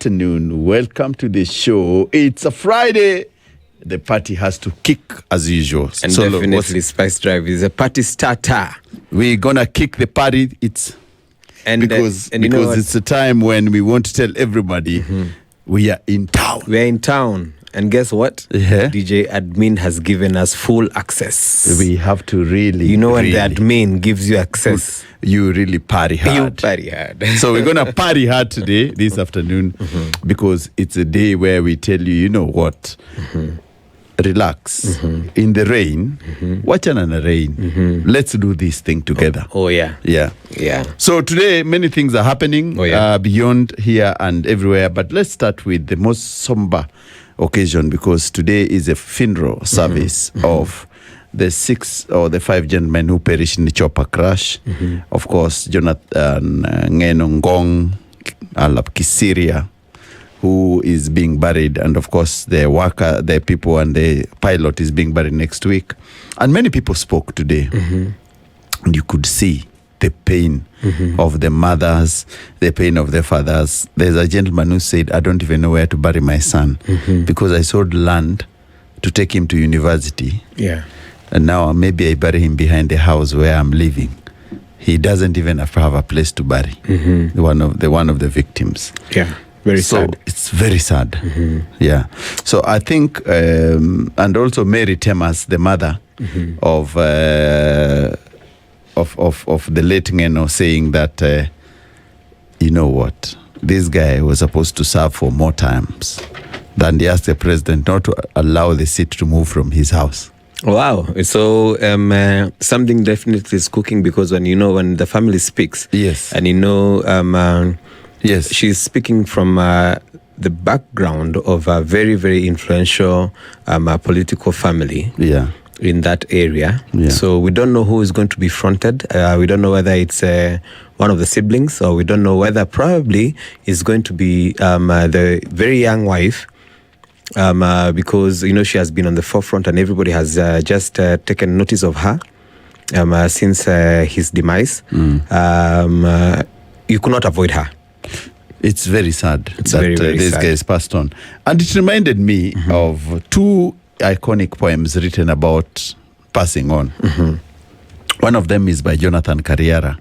afternoon. Welcome to the show. It's a Friday. The party has to kick as usual. And so definitely Spice Drive is a party starter. We're going to kick the party. Because it's a time when we want to tell everybody we are in town. We're in town. And guess what? Yeah. DJ Admin has given us full access. We have to really... when the admin gives you access... You really party hard. You party hard. So we're going to party hard today, this afternoon, because it's a day where we tell you, you know what? Relax. In the rain, watch on the rain. Let's do this thing together. Oh, yeah. Yeah. Yeah. So today, many things are happening beyond here and everywhere. But let's start with the most somber occasion, because today is a funeral service of the 6 or the 5 gentlemen who perished in the chopper crash. Of course, Jonathan Ngeno Ngong Alap Kisiria, who is being buried, and of course the people and the pilot is being buried next week. And many people spoke today. And you could see the pain of the mothers, the pain of the fathers. There's a gentleman who said, I don't even know where to bury my son because I sold land to take him to university. Yeah. And now maybe I bury him behind the house where I'm living. He doesn't even have a place to bury. One of the victims. Yeah. Very sad. It's very sad. Yeah. So I think, and also Mary Temas, the mother of the late Ngeno, saying that, you know what, this guy was supposed to serve for more times. Then they asked the president not to allow the seat to move from his house. Wow. So something definitely is cooking, because when the family speaks, yes, and yes, she's speaking from the background of a very, very influential political family. Yeah. In that area. Yeah. So we don't know who is going to be fronted. We don't know whether it's one of the siblings, or we don't know whether probably is going to be the very young wife, because she has been on the forefront and everybody has just taken notice of her since his demise. You could not avoid her. It's very sad that very, very this sad. guy is passed on. And it reminded me of 2 iconic poems written about passing on. One of them is by Jonathan Carriera.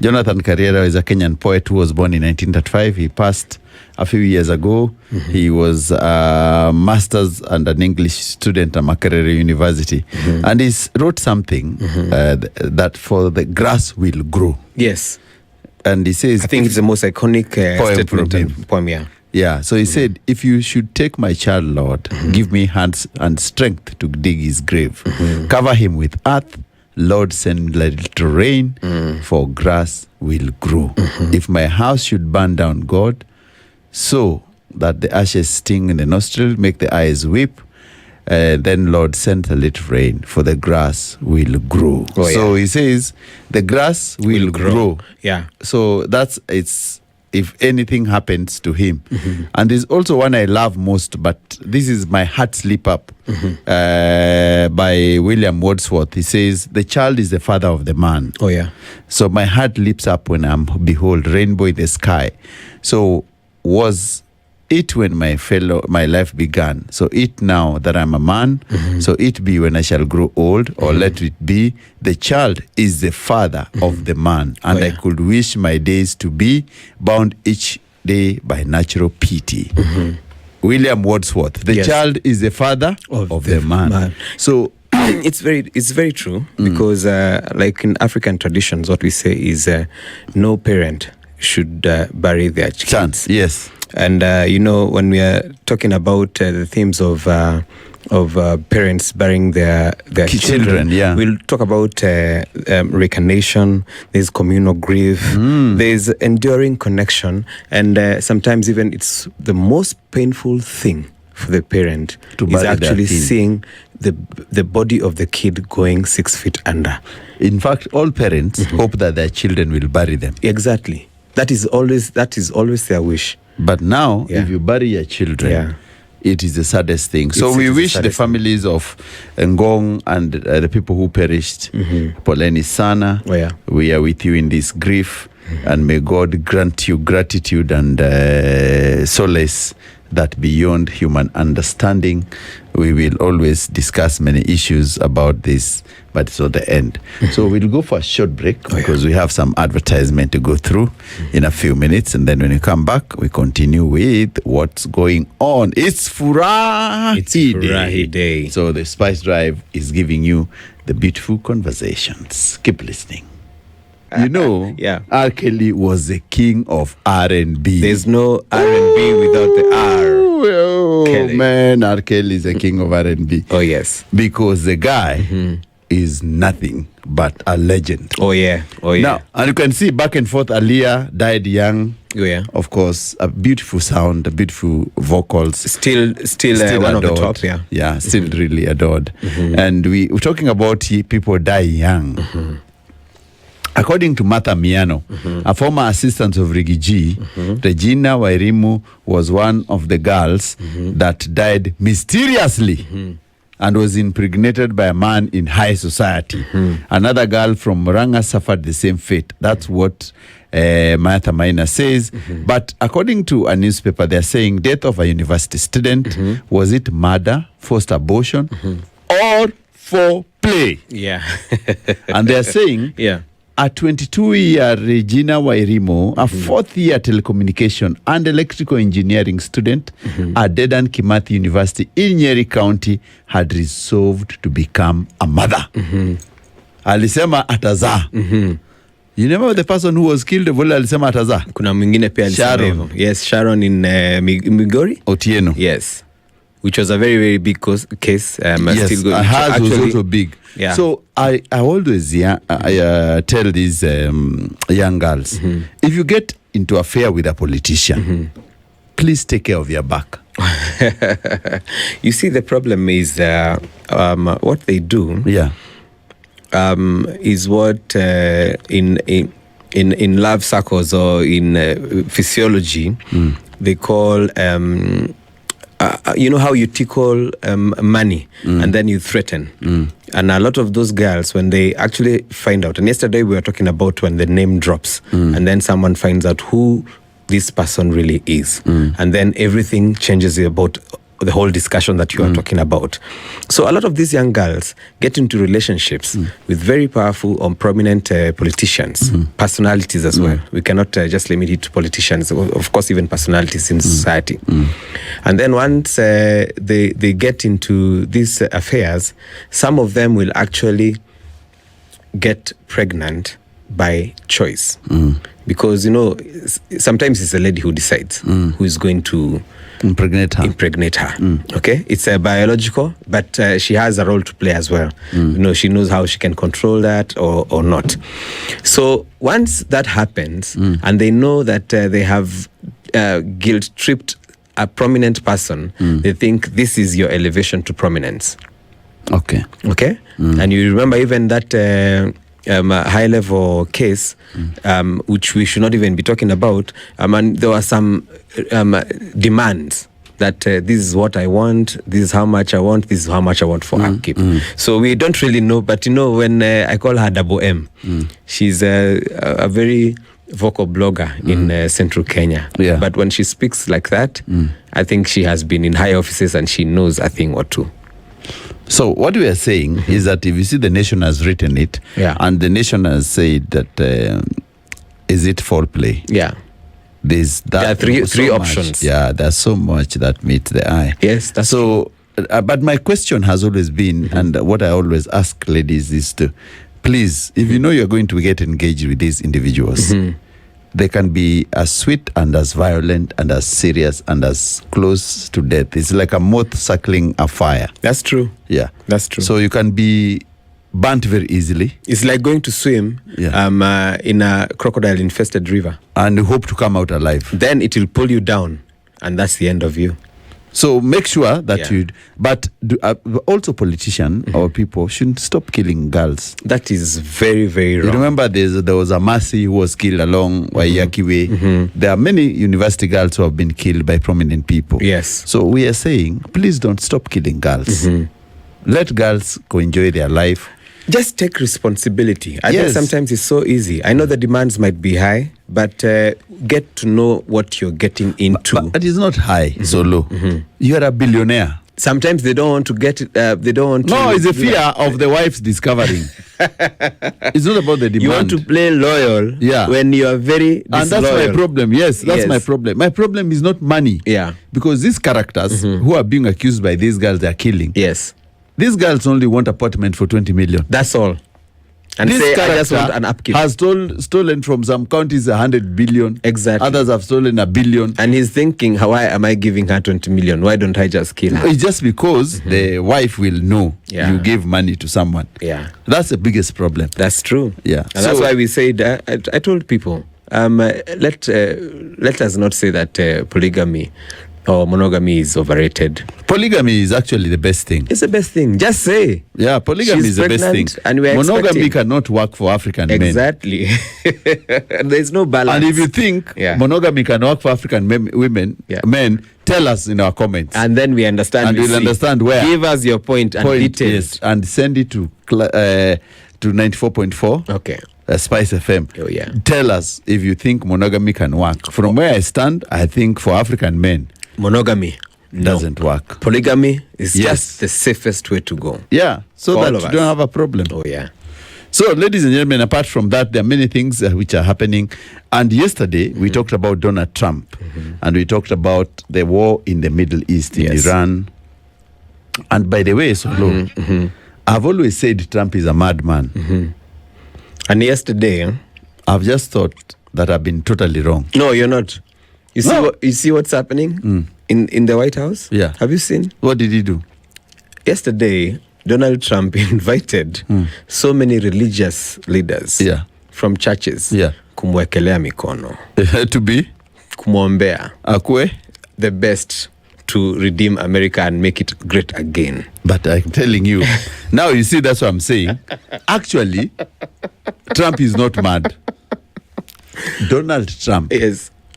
Jonathan Carriera is a Kenyan poet who was born in 1935. He passed a few years ago. He was a master's and an English student at Makerere University. And he wrote something that for the grass will grow. Yes. And he says... I think it's the most iconic poem, yeah. Yeah, so he said, if you should take my child, Lord, give me hands and strength to dig his grave. Cover him with earth, Lord, send little rain, for grass will grow. If my house should burn down, God, so that the ashes sting in the nostril, make the eyes weep, then Lord, send a little rain, for the grass will grow. Oh, yeah. So he says, the grass will grow. Yeah. So it's if anything happens to him. And there's also one I love most, but this is My Heart Slip Up, by William Wordsworth. He says, the child is the father of the man. Oh, yeah. So my heart leaps up when I behold rainbow in the sky. So was it when my life began. So it now that I'm a man. So it be when I shall grow old, or let it be, the child is the father of the man. And I could wish my days to be bound each day by natural pity. William Wordsworth. The child is the father of the man. So it's very true, because like in African traditions, what we say is no parent should bury their children. Yes. And when we are talking about the themes of parents burying their children, we'll talk about reincarnation. There's communal grief. There's enduring connection, and sometimes even it's the most painful thing for the parent is actually seeing the body of the kid going 6 feet under. In fact, all parents hope that their children will bury them. Exactly. That is always their wish. But now, if you bury your children, it is the saddest thing. So we wish the families of Ngong and the people who perished, Poleni Sana, we are with you in this grief. And may God grant you gratitude and solace that beyond human understanding. We will always discuss many issues about this, but it's not the end. So we'll go for a short break because we have some advertisement to go through in a few minutes. And then when we come back, we continue with what's going on. It's Furahi Day. So the Spice Drive is giving you the beautiful conversations. Keep listening. You know, R. Kelly was the king of R&B. There's no R&B without the R. Oh, man, R. Kelly is the king of R&B. Oh, yes. Because the guy is nothing but a legend. Oh, yeah. Now, and you can see back and forth, Aaliyah died young. Oh, yeah. Of course, a beautiful sound, a beautiful vocals. Still one adored. of the top, yeah. Yeah, still really adored. And we're talking about people die young. According to Martha Miano, a former assistant of Riggy G, Regina Wairimu was one of the girls that died mysteriously and was impregnated by a man in high society. Another girl from Murang'a suffered the same fate. That's what Martha Miano says. But according to a newspaper, they're saying death of a university student. Was it murder, forced abortion, or foreplay? Yeah. And they're saying... A 22-year Regina Wairimu, a fourth-year telecommunication and electrical engineering student at Dedan Kimathi University in Nyeri County, had resolved to become a mother. Alisema atazaa. You remember the person who was killed? Vule alisema atazaa. Kuna mwingine pia alisema hivyo. Yes, Sharon in Migori. Otieno. Yes. Which was a very, very big case. Yes, still going, hers was also big. Yeah. So I always tell these young girls, if you get into an affair with a politician, please take care of your back. You see, the problem is what they do. Is what in love circles or in physiology they call. You know how you tickle money and then you threaten. And a lot of those girls, when they actually find out, and yesterday we were talking about when the name drops and then someone finds out who this person really is. And then everything changes about the whole discussion that you are talking about. So a lot of these young girls get into relationships with very powerful or prominent politicians, personalities as well. We cannot just limit it to politicians, of course, even personalities in society. And then once they get into these affairs, some of them will actually get pregnant by choice. Because, you know, sometimes it's the lady who decides who is going to impregnate her. Okay, it's biological, but she has a role to play as well. You know, she knows how she can control that or not. So once that happens, and they know that they have guilt-tripped a prominent person, they think this is your elevation to prominence. Okay. And you remember even that high-level case, which we should not even be talking about. And there were some demands that this is what I want, this is how much I want, this is how much I want for upkeep. So we don't really know, but you know, when I call her Double M, she's a very vocal blogger in central Kenya. But when she speaks like that, I think she has been in high offices and she knows a thing or two. So what we are saying is that if you see the Nation has written it, and the Nation has said that is it foreplay? There are three options. There's so much that meets the eye. Yes, that's so. But my question has always been, and what I always ask ladies is to, please, if you know you're going to get engaged with these individuals, they can be as sweet and as violent and as serious and as close to death. It's like a moth circling a fire. That's true. Yeah, that's true. So you can be burnt very easily. It's like going to swim in a crocodile-infested river. And hope to come out alive. Then it will pull you down, and that's the end of you. So make sure that but also politicians or people shouldn't stop killing girls. That is very, very wrong. You remember there was a Mercy who was killed along Waiyaki Way. There are many university girls who have been killed by prominent people. Yes. So we are saying, please don't stop killing girls. Let girls go enjoy their life. Just take responsibility. I think sometimes it's so easy. I know the demands might be high, but get to know what you're getting into. But it's not high, so low. You're a billionaire. Sometimes they don't want to get it. They don't want to. No, it's a fear of the wife's discovering. It's not about the demand. You want to play loyal when you are very disloyal. And that's my problem. Yes, that's my problem. My problem is not money. Yeah. Because these characters who are being accused by these girls, they're killing. Yes. These girls only want apartment for 20 million. That's all. And this say, I just want an upkeep. Has stolen from some counties 100 billion. Exactly. Others have stolen $1 billion. And he's thinking, why am I giving her 20 million? Why don't I just kill her? It's just because the wife will know you gave money to someone. Yeah. That's the biggest problem. That's true. Yeah. And that's why we said, I told people, let us not say that polygamy or monogamy is overrated. Polygamy is actually the best thing. It's the best thing. Just say. Yeah, polygamy is the best thing. And we're monogamy cannot work for African men. Exactly. There's no balance. And if you think monogamy can work for African men, tell us in our comments. And then we understand. And we'll understand where. Give us your point and details. Yes, and send it to 94.4. Okay. SpiceFM. Oh, yeah. Tell us if you think monogamy can work. From where I stand, I think for African men, monogamy doesn't work. Polygamy is just the safest way to go. Yeah, so that you don't have a problem. Oh, yeah. So, ladies and gentlemen, apart from that, there are many things which are happening. And yesterday, we talked about Donald Trump. And we talked about the war in the Middle East, in Iran. And by the way, I've always said Trump is a madman. And yesterday, I've just thought that I've been totally wrong. No, you're not. You see what's happening in the White House? Yeah. Have you seen? What did he do? Yesterday, Donald Trump invited so many religious leaders from churches kumwekelea mikono. To be? Kumwombea. Akwe? The best to redeem America and make it great again. But I'm telling you, now you see, that's what I'm saying. Actually, Trump is not mad. Donald Trump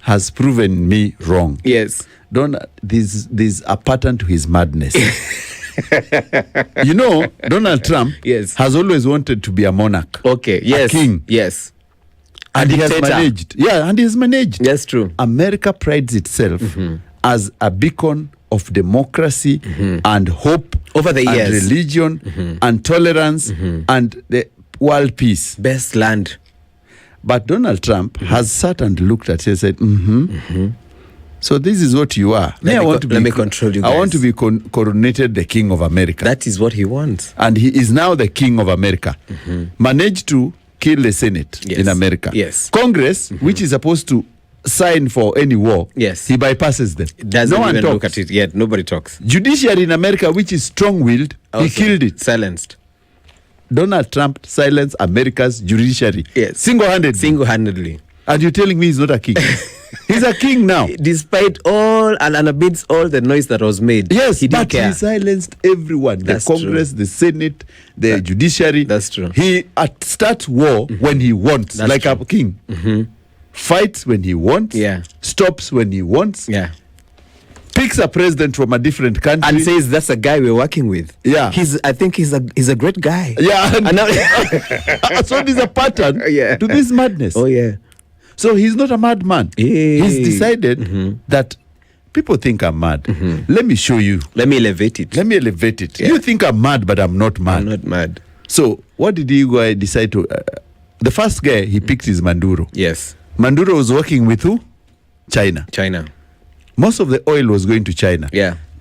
has proven me wrong. Yes. There's a pattern to his madness. You know, Donald Trump has always wanted to be a monarch. Okay, yes. A king. Yes. And he has managed. Yeah, and he has managed. That's true. America prides itself as a beacon of democracy and hope over the years, and religion and tolerance and the world peace. Best land. But Donald Trump has sat and looked at it and said, so this is what you are. Let me control you guys. I want to be coronated the king of America. That is what he wants. And he is now the king of America. Managed to kill the Senate in America. Yes. Congress, which is supposed to sign for any war, he bypasses them. Doesn't even look at it yet. Nobody talks. Judiciary in America, which is strong-willed, he killed it. Silenced. Donald Trump silenced America's judiciary. Yes. Single-handedly. And you're telling me he's not a king? He's a king now. Despite all and amidst all the noise that was made. Yes, he didn't care. He silenced everyone. That's the Congress, the Senate, the judiciary. That's true. He starts war when he wants, That's like true. a king. Fights when he wants. Stops when he wants. Picks a president from a different country and says that's a guy we're working with. I think he's a great guy. And now, so there's a pattern to this madness. Oh yeah. So he's not a madman. He's decided that people think I'm mad. Let me show you. Let me elevate it. You think I'm mad, but I'm not mad. I'm not mad. So what did he go decide to? The first guy he picked is Maduro. Yes. Maduro was working with who? China. Most of the oil was going to China.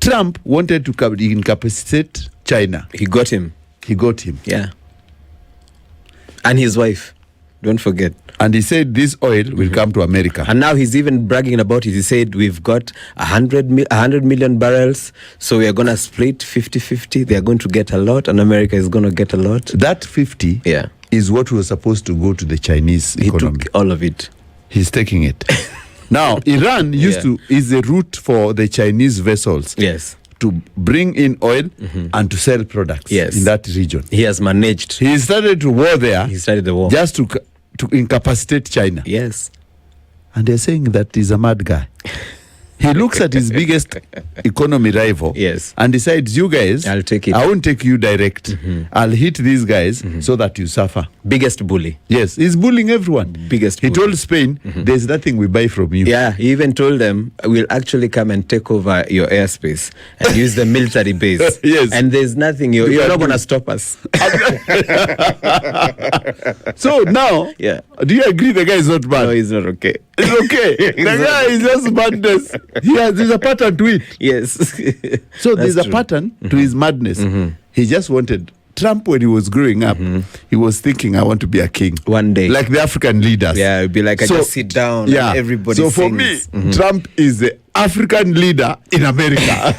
Trump wanted to incapacitate China. He got him. Yeah. And his wife. Don't forget. And he said this oil will come to America. And now he's even bragging about it. He said we've got 100 million barrels, so we are going to split 50-50. They are going to get a lot, and America is going to get a lot. That 50 is what was supposed to go to the Chinese economy. He took all of it. He's taking it. Now, Iran is the route for the Chinese vessels to bring in oil and to sell products in that region. He has managed. He started to war there. He started the war. Just to incapacitate China. Yes. And they're saying that he's a mad guy. He looks at his biggest economy rival, yes, and decides, you guys, I'll take it. I won't take you direct. I'll hit these guys so that you suffer. Biggest bully. Yes, he's bullying everyone. Biggest bully. He told Spain, there's nothing we buy from you. Yeah, he even told them, we'll actually come and take over your airspace and use the military base. Yes. And there's nothing, you're not going to stop us. So now, yeah, do you agree the guy is not bad? No, he's not okay. It's okay. The guy is just madness. There's a pattern to it. Yes. So there's a pattern to his madness. He just wanted... Trump, when he was growing up, he was thinking, I want to be a king. One day. Like the African leaders. Yeah, it'd be like, I just sit down and everybody So sings. For me, Trump is the African leader in America.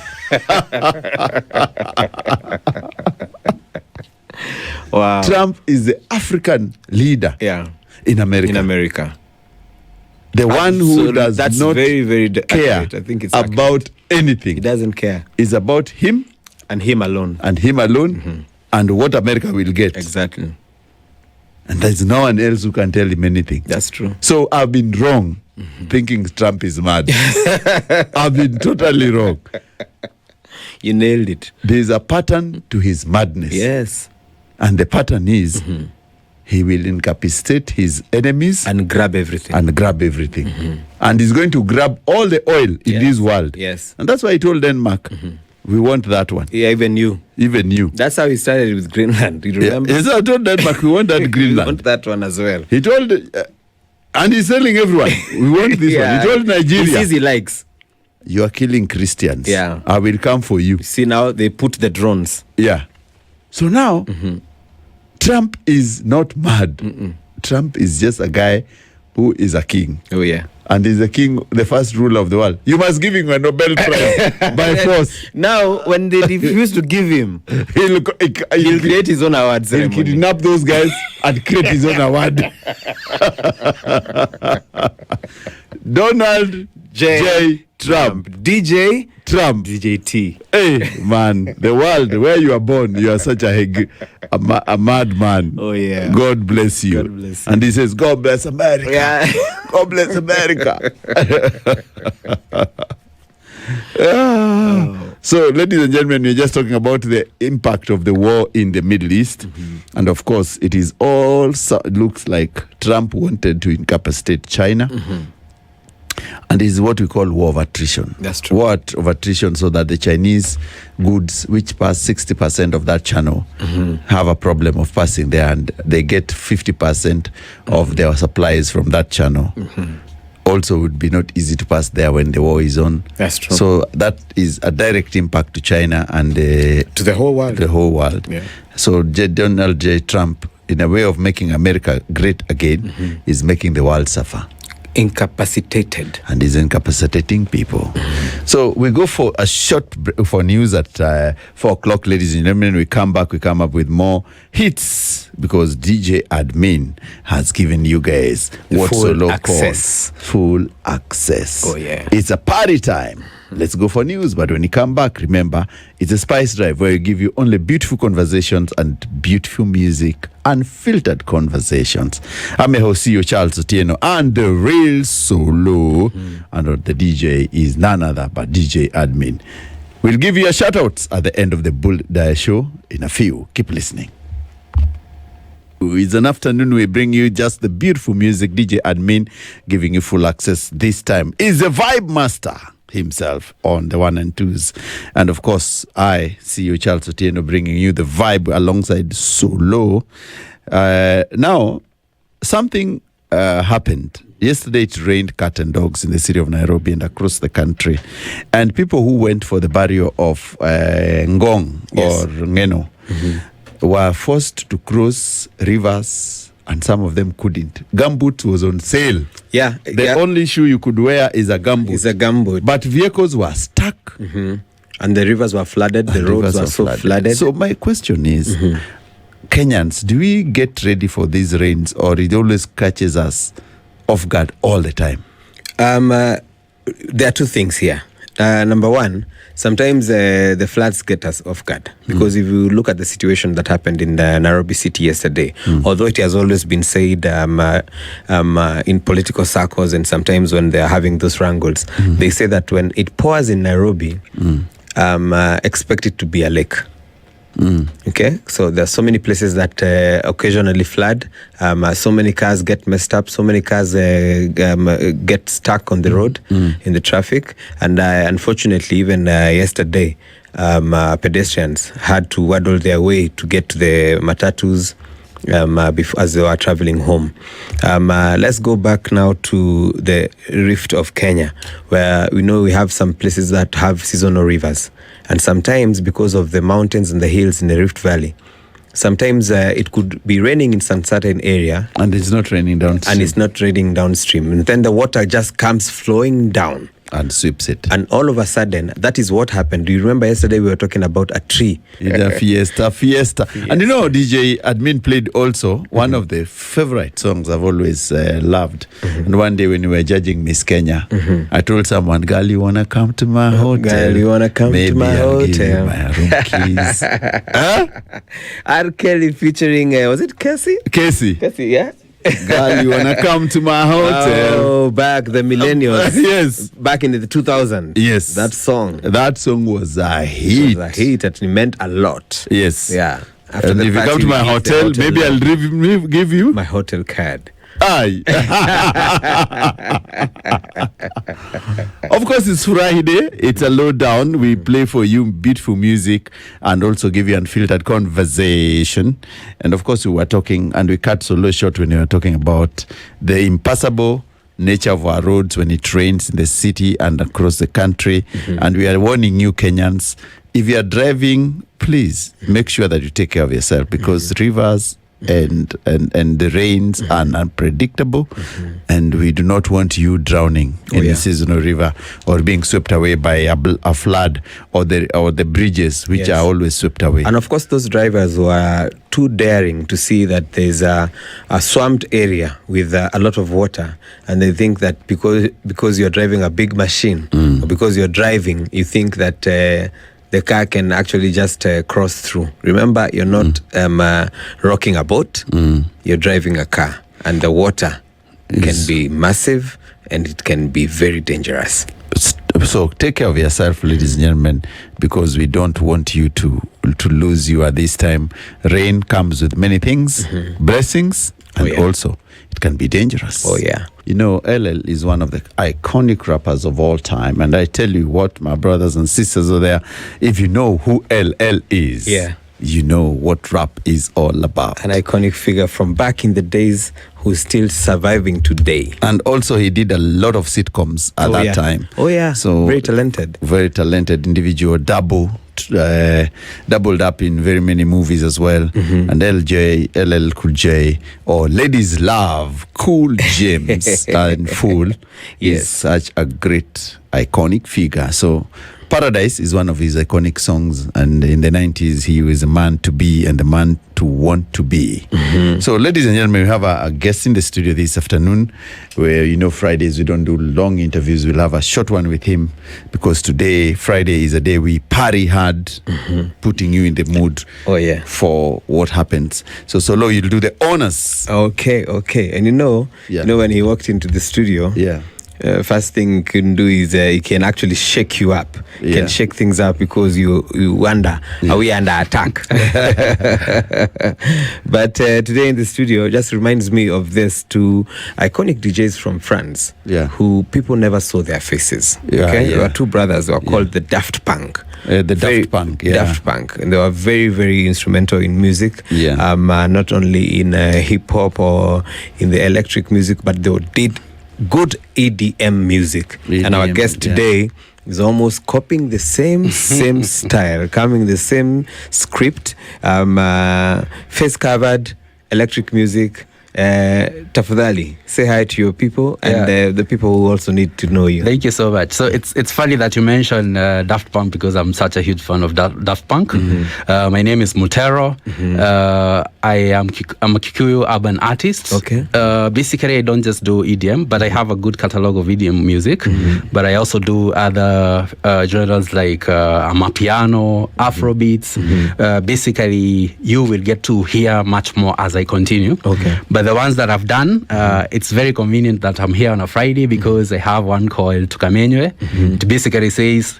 Wow. Trump is the African leader in America. In America. The one who does not very, very care I think it's about anything. He doesn't care. It's about him. And him alone. And him alone. And what America will get. Exactly. And there's no one else who can tell him anything. That's true. So I've been wrong thinking Trump is mad. I've been totally wrong. You nailed it. There's a pattern to his madness. Yes. And the pattern is he will incapacitate his enemies. And grab everything. And he's going to grab all the oil in this world. Yes. And that's why he told Denmark, we want that one. Yeah, even you. That's how he started with Greenland. You remember? Yes, I told Denmark, we want that Greenland. We want that one as well. He told, and he's telling everyone, we want this one. He told Nigeria. He says he likes. You are killing Christians. Yeah. I will come for you. See, now they put the drones. Yeah. So now, Trump is not mad. Trump is just a guy who is a king. Oh, yeah. And he's the king, the first ruler of the world. You must give him a Nobel Prize by force. Now, when they refuse to give him, he'll create his own award ceremony. He'll kidnap those guys and create his own award. Donald J. Trump. DJ Trump. DJ T. Hey, man, the world where you are born, you are such a madman. Oh, yeah. God bless you. God bless you. And he says, God bless America. Yeah. God bless America. So, ladies and gentlemen, we're just talking about the impact of the war in the Middle East. And of course, it is all looks like Trump wanted to incapacitate China. And it's what we call war of attrition. That's true. War of attrition, so that the Chinese goods, which pass 60% of that channel, have a problem of passing there, and they get 50% of their supplies from that channel. Also would be not easy to pass there when the war is on. That's true. So that is a direct impact to China and to the whole world. The whole world. Yeah. So Donald J. Trump, in a way of making America great again, is making the world suffer. Incapacitated. And is incapacitating people. So we go for a short break for news at 4 o'clock, ladies and gentlemen. We come back, we come up with more hits because DJ Admin has given you guys what Solo calls full access. Oh, yeah. It's a party time. Let's go for news. But when you come back, remember, it's a Spice Drive where we give you only beautiful conversations and beautiful music, unfiltered conversations. I'm a host, CEO Charles Otieno, and the real Solo, and the DJ is none other but DJ Admin. We'll give you a shout out at the end of the Bull Dire Show in a few. Keep listening. It's an afternoon. We bring you just the beautiful music. DJ Admin giving you full access this time is the Vibe Master himself on the 1 and 2s. And of course, I, CEO Charles Otieno, bringing you the vibe alongside Solo. Now, something happened. Yesterday, it rained cat and dogs in the city of Nairobi and across the country. And people who went for the burial of Ngong or Ngeno were forced to cross rivers, and some of them couldn't. Gumboot was on sale. Yeah. The only shoe you could wear is a gumboot. It's a gumboot. But vehicles were stuck. And the rivers were flooded. The roads were so flooded. So my question is, Kenyans, do we get ready for these rains, or it always catches us off guard all the time? There are two things here. Number one, sometimes the floods get us off guard because if you look at the situation that happened in Nairobi City yesterday, although it has always been said in political circles and sometimes when they're having those wrangles, they say that when it pours in Nairobi, expect it to be a lake. Okay, so there's so many places that occasionally flood. So many cars get messed up. So many cars get stuck on the road in the traffic. And unfortunately, even yesterday, pedestrians had to waddle their way to get to the matatus as they were traveling home. Let's go back now to the Rift of Kenya, where we know we have some places that have seasonal rivers. And sometimes, because of the mountains and the hills in the Rift Valley, sometimes it could be raining in some certain area. And it's not raining downstream. And it's not raining downstream. And then the water just comes flowing down. And sweeps it. And all of a sudden, that is what happened. Do you remember yesterday we were talking about a tree? Fiesta. And you know, DJ Admin played also one of the favorite songs I've always loved. And one day when we were judging Miss Kenya, I told someone, girl, you want to come to my hotel? Girl, you want to come Maybe to my I'll hotel? Give you my room keys. R. Kelly featuring, was it Cassie? Casey, yeah? girl, you wanna come to my hotel? Oh, back the millennials. Yes. Back in the 2000s. Yes. That song was a hit. It was a hit. It meant a lot. Yes. Yeah. After and if you come to my hotel, maybe I'll give you my hotel card. Aye. Of course, it's Friday. It's a lowdown. We play for you beautiful music and also give you unfiltered conversation. And of course, we were talking, and we cut solo short when we were talking about the impassable nature of our roads when it rains in the city and across the country. And we are warning you, Kenyans, if you are driving, please make sure that you take care of yourself because rivers and the rains are unpredictable, and we do not want you drowning in the seasonal river or being swept away by a flood or the bridges which are always swept away. And of course, those drivers who are too daring to see that there's a swamped area with a lot of water, and they think that because you're driving a big machine or because you're driving, you think that the car can actually just cross through. Remember, you're not rocking a boat, you're driving a car. And the water can be massive and it can be very dangerous. So take care of yourself, ladies and gentlemen, because we don't want you to lose you at this time. Rain comes with many things, blessings, and also it can be dangerous. Oh, yeah. You know, LL is one of the iconic rappers of all time. And I tell you what, my brothers and sisters are there, if you know who LL is, you know what rap is all about. An iconic figure from back in the days who's still surviving today. And also he did a lot of sitcoms at that time. Oh, yeah. So very talented. Very talented individual, doubled up in very many movies as well. And LL Cool J, or Ladies Love, Cool James and Fool is such a great iconic figure. So Paradise is one of his iconic songs, and in the 90s he was a man to be and a man to want to be. So ladies and gentlemen, we have a guest in the studio this afternoon, where, you know, Fridays we don't do long interviews. We'll have a short one with him because today, Friday, is a day we party hard, putting you in the mood for what happens. So Solo, you'll do the honors. Okay. And you know when he walked into the studio, first thing he can do is he can actually shake you up. He can shake things up because you wonder, are we under attack? But today in the studio just reminds me of this two iconic DJs from France who people never saw their faces. There were two brothers who are called the Daft Punk. Daft Punk. And they were very, very instrumental in music. Not only in hip hop or in the electric music, but they did good EDM music. And our guest today is almost copying the same style, coming the same script, face covered, electric music, Tafadhali, say hi to your people and the people who also need to know you. Thank you so much. So it's funny that you mentioned Daft Punk because I'm such a huge fan of Daft Punk. My name is Mutero. I'm a Kikuyu urban artist. Okay. Basically, I don't just do EDM, but I have a good catalog of EDM music. But I also do other genres like Amapiano, Afrobeats. Basically, you will get to hear much more as I continue. Okay. But the ones that I've done, it's very convenient that I'm here on a Friday because I have one called Tukamenywe. It basically says,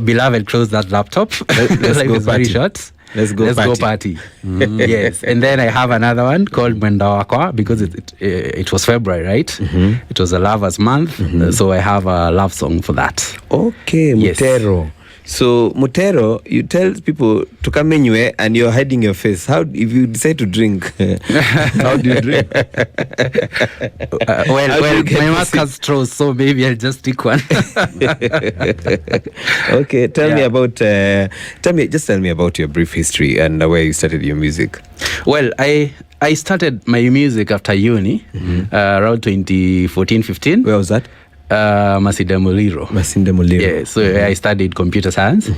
beloved, close that laptop. Let's go it's very short. Let's go party. Yes. And then I have another one called Mwenda Wakwa because it was February, right? It was a lover's month. So I have a love song for that. Okay, Yes. Mutero. So Mutero, you tell people to come anywhere and you're hiding your face. How if you decide to drink? How do you drink? Well, my mask has straws, so maybe I'll just take one. Okay, tell me about your brief history and where you started your music. Well, I started my music after uni, around 2014-15. Where was that? Masinde Muliro. Yeah, so I studied computer science,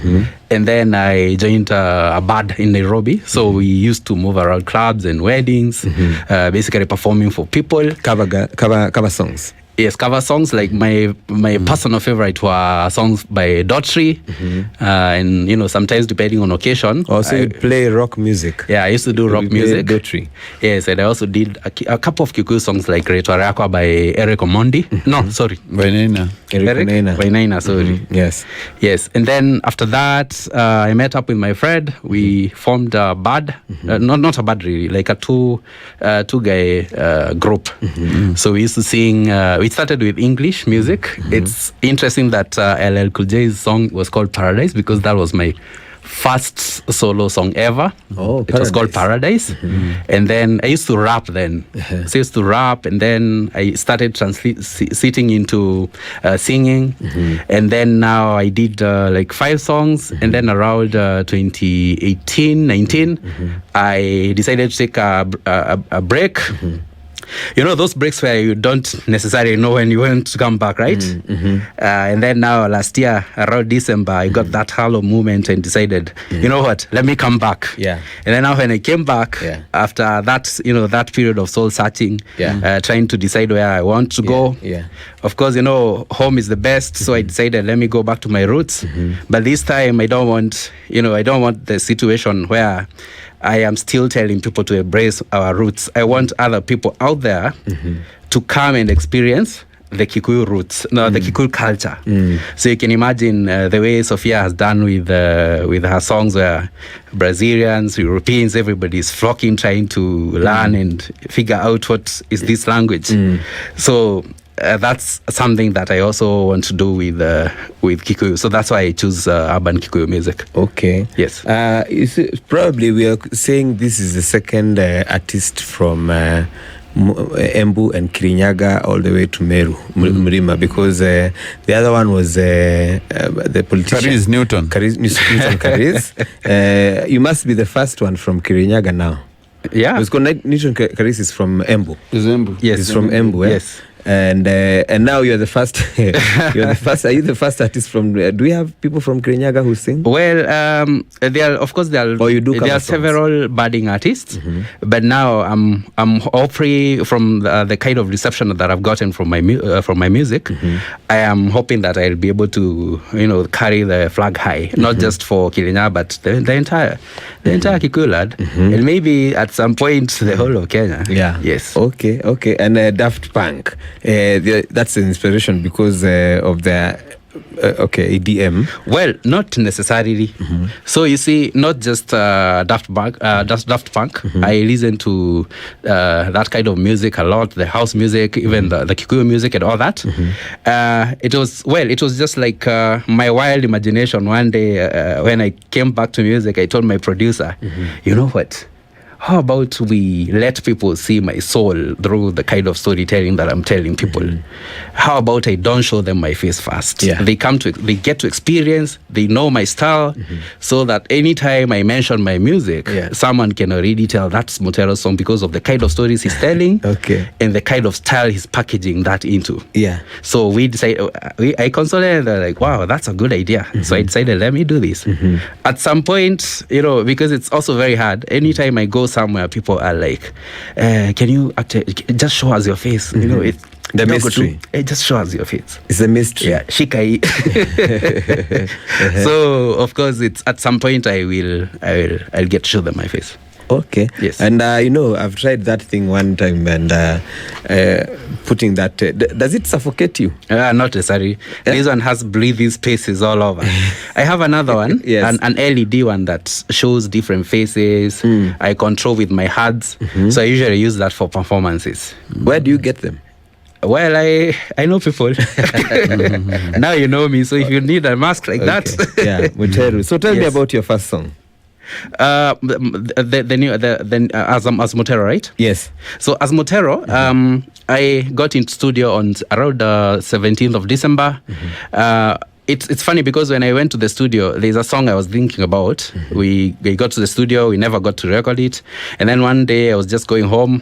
and then I joined a band in Nairobi. So we used to move around clubs and weddings, basically performing for people. Cover songs. Yes, cover songs. Like my personal favorite were songs by Daughtry, and sometimes depending on occasion. Also, you play rock music. Yeah, I used to do rock music. Daughtry. Yes, and I also did a couple of Kikuyu songs like Retwa Rakwa by Eric Omondi. No, sorry, Wainaina. Eric Wainaina, sorry. Yes, and then after that, I met up with my friend. We formed a band, not a band really, like a two guy group. So we used to sing. We started with English music. It's interesting that LL Cool J's song was called Paradise because that was my first solo song ever. It was called Paradise. And then I used to rap then. So I used to rap, and then I started transiting into singing. And then now I did like 5 songs. And then around 2018-19, I decided to take a break. Those breaks where you don't necessarily know when you want to come back, right? And then now last year, around December, I got that hollow moment and decided, you know what, let me come back. Yeah. And then now when I came back, after that, that period of soul searching, trying to decide where I want to go. Of course, home is the best. So I decided, let me go back to my roots. But this time I don't want the situation where I am still telling people to embrace our roots. I want other people out there to come and experience the Kikuyu roots, the Kikuyu culture. So you can imagine the way Sophia has done with her songs, where Brazilians, Europeans, everybody is flocking, trying to learn and figure out what is this language. So that's something that I also want to do with Kikuyu. So that's why I choose urban Kikuyu music. Okay. Yes. You see, probably we are saying this is the second artist from Embu and Kirinyaga all the way to Meru, Mrima, because the other one was the politician. Karis Newton. Karis. You must be the first one from Kirinyaga now. Yeah. Because Newton Karis is from Embu. Yes. He's from Embu. Yes. And now you're the first. You're the first. Are you the first artist from? Do we have people from Kirinyaga who sing? Well, there are several budding artists, but now I'm all free from the kind of reception that I've gotten from my music. I am hoping that I'll be able to carry the flag high, not just for Kirinyaga, but the entire Kikuyu land, and maybe at some point the whole of Kenya. Yeah. Yes. Okay. And Daft Punk. That's an inspiration because of the EDM. Well, not necessarily. So you see, not just Daft Punk. I listen to that kind of music a lot, the house music, even the Kikuyu music and all that. It was just like my wild imagination. One day when I came back to music, I told my producer, you know what? how about we let people see my soul through the kind of storytelling that I'm telling people? How about I don't show them my face first? They get to experience, they know my style, so that anytime I mention my music, someone can already tell that's Mutero's song because of the kind of stories he's telling and the kind of style he's packaging that into. So we decided, I consolidated, and they're like, wow, that's a good idea. So I decided, let me do this. At some point, because it's also very hard, anytime I go somewhere, people are like, can you just show us your face? It's the mystery. Just show us your face. It's a mystery. Yeah, shikai. So of course, it's at some point I'll get to show them my face. Okay. Yes. And I've tried that thing one time, and putting that. Does it suffocate you? Not necessarily. This one has breathing spaces all over. I have another one, an LED one that shows different faces. I control with my hands, so I usually use that for performances. Where do you get them? Well, I know people. Now you know me. So if you need a mask like that, Muteru. So tell me about your first song. As Mutero, right? Yes. So as Mutero, I got into studio on around 17th of December. It's funny because when I went to the studio, there's a song I was thinking about. We got to the studio, we never got to record it, and then one day I was just going home.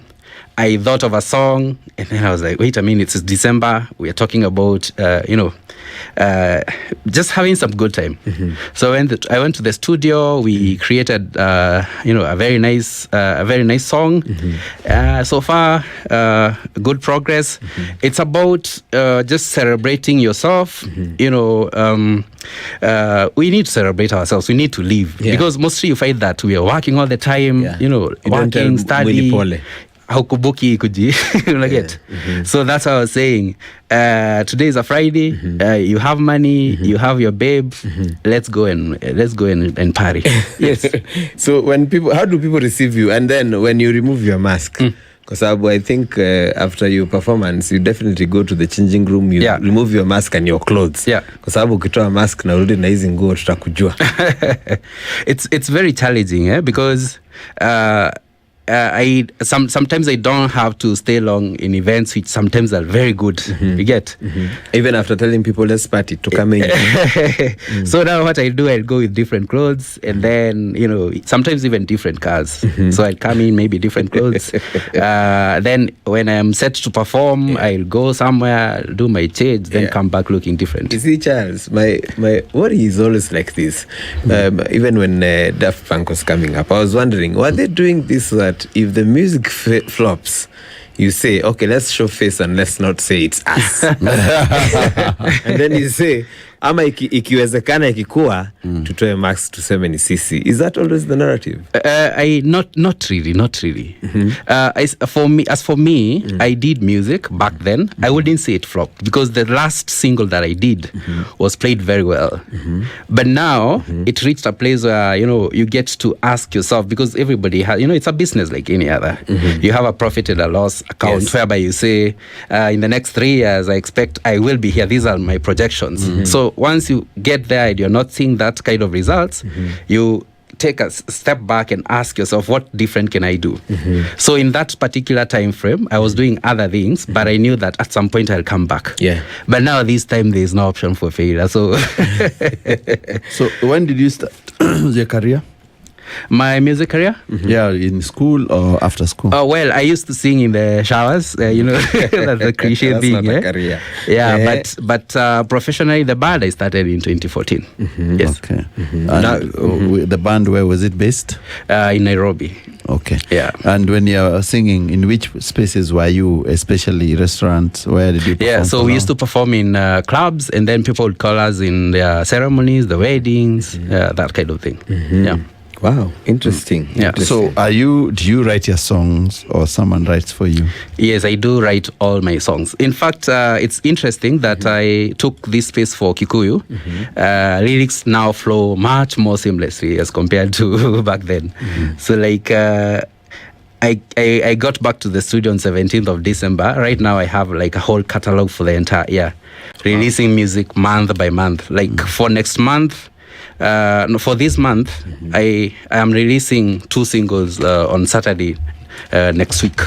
I thought of a song, and then I was like, wait a minute, it's December. We are talking about, just having some good time. So I went to the studio. We created, a very nice song. So far, good progress. It's about just celebrating yourself. We need to celebrate ourselves. We need to live because mostly you find that we are working all the time. Working, study. Haukubuki kuji, So that's what I was saying. Today is a Friday. You have money. You have your babe. Let's go and party. Yes. So how do people receive you? And then when you remove your mask, because I think after your performance, you definitely go to the changing room. You remove your mask and your clothes. Because ukitoa mask na urudi na hizi nguo tutakujua. It's very challenging, because. Sometimes I don't have to stay long in events, which sometimes are very good. You get even after telling people let's party to come in. So now what I do, I'll go with different clothes, and then sometimes even different cars. So I'll come in maybe different clothes. Then when I'm set to perform, I'll go somewhere, do my change, then come back looking different. You see, Charles, my worry is always like this. Even when Daft Punk was coming up, I was wondering, were they doing this that if the music flops, you say, okay, let's show face and let's not say it's us. And then you say, ama ikiwezekana ikikuwa tutoe max tuseme ni sisi. Is that always the narrative? Not really. For me, I did music back then. I wouldn't say it flopped because the last single that I did was played very well. But now it reached a place where you get to ask yourself, because everybody has, it's a business like any other. You have a profit and a loss account whereby you say, in the next 3 years, I expect I will be here. These are my projections. So once you get there and you're not seeing that kind of results, you take a step back and ask yourself, what different can I do? So in that particular time frame, I was doing other things, but I knew that at some point I'll come back. But now this time there's no option for failure. So So when did you start your career? My music career? Yeah, in school or after school? Oh, well, I used to sing in the showers, that's the cliche that's thing. Not a career. But professionally, the band I started in 2014. Yes. Okay. And the band, where was it based? In Nairobi. Okay. Yeah. And when you're singing, in which spaces were you, especially restaurants? Where did you perform? Yeah, so we used to perform in clubs, and then people would call us in their ceremonies, the weddings, that kind of thing. Yeah. Wow, interesting. Yeah. So do you write your songs or someone writes for you? Yes, I do write all my songs. In fact, it's interesting that I took this space for Kikuyu. Lyrics now flow much more seamlessly as compared to back then. So like I got back to the studio on 17th of December. Right now I have like a whole catalog for the entire year, releasing music month by month. Like for next month, for this month, I am releasing 2 singles on Saturday next week.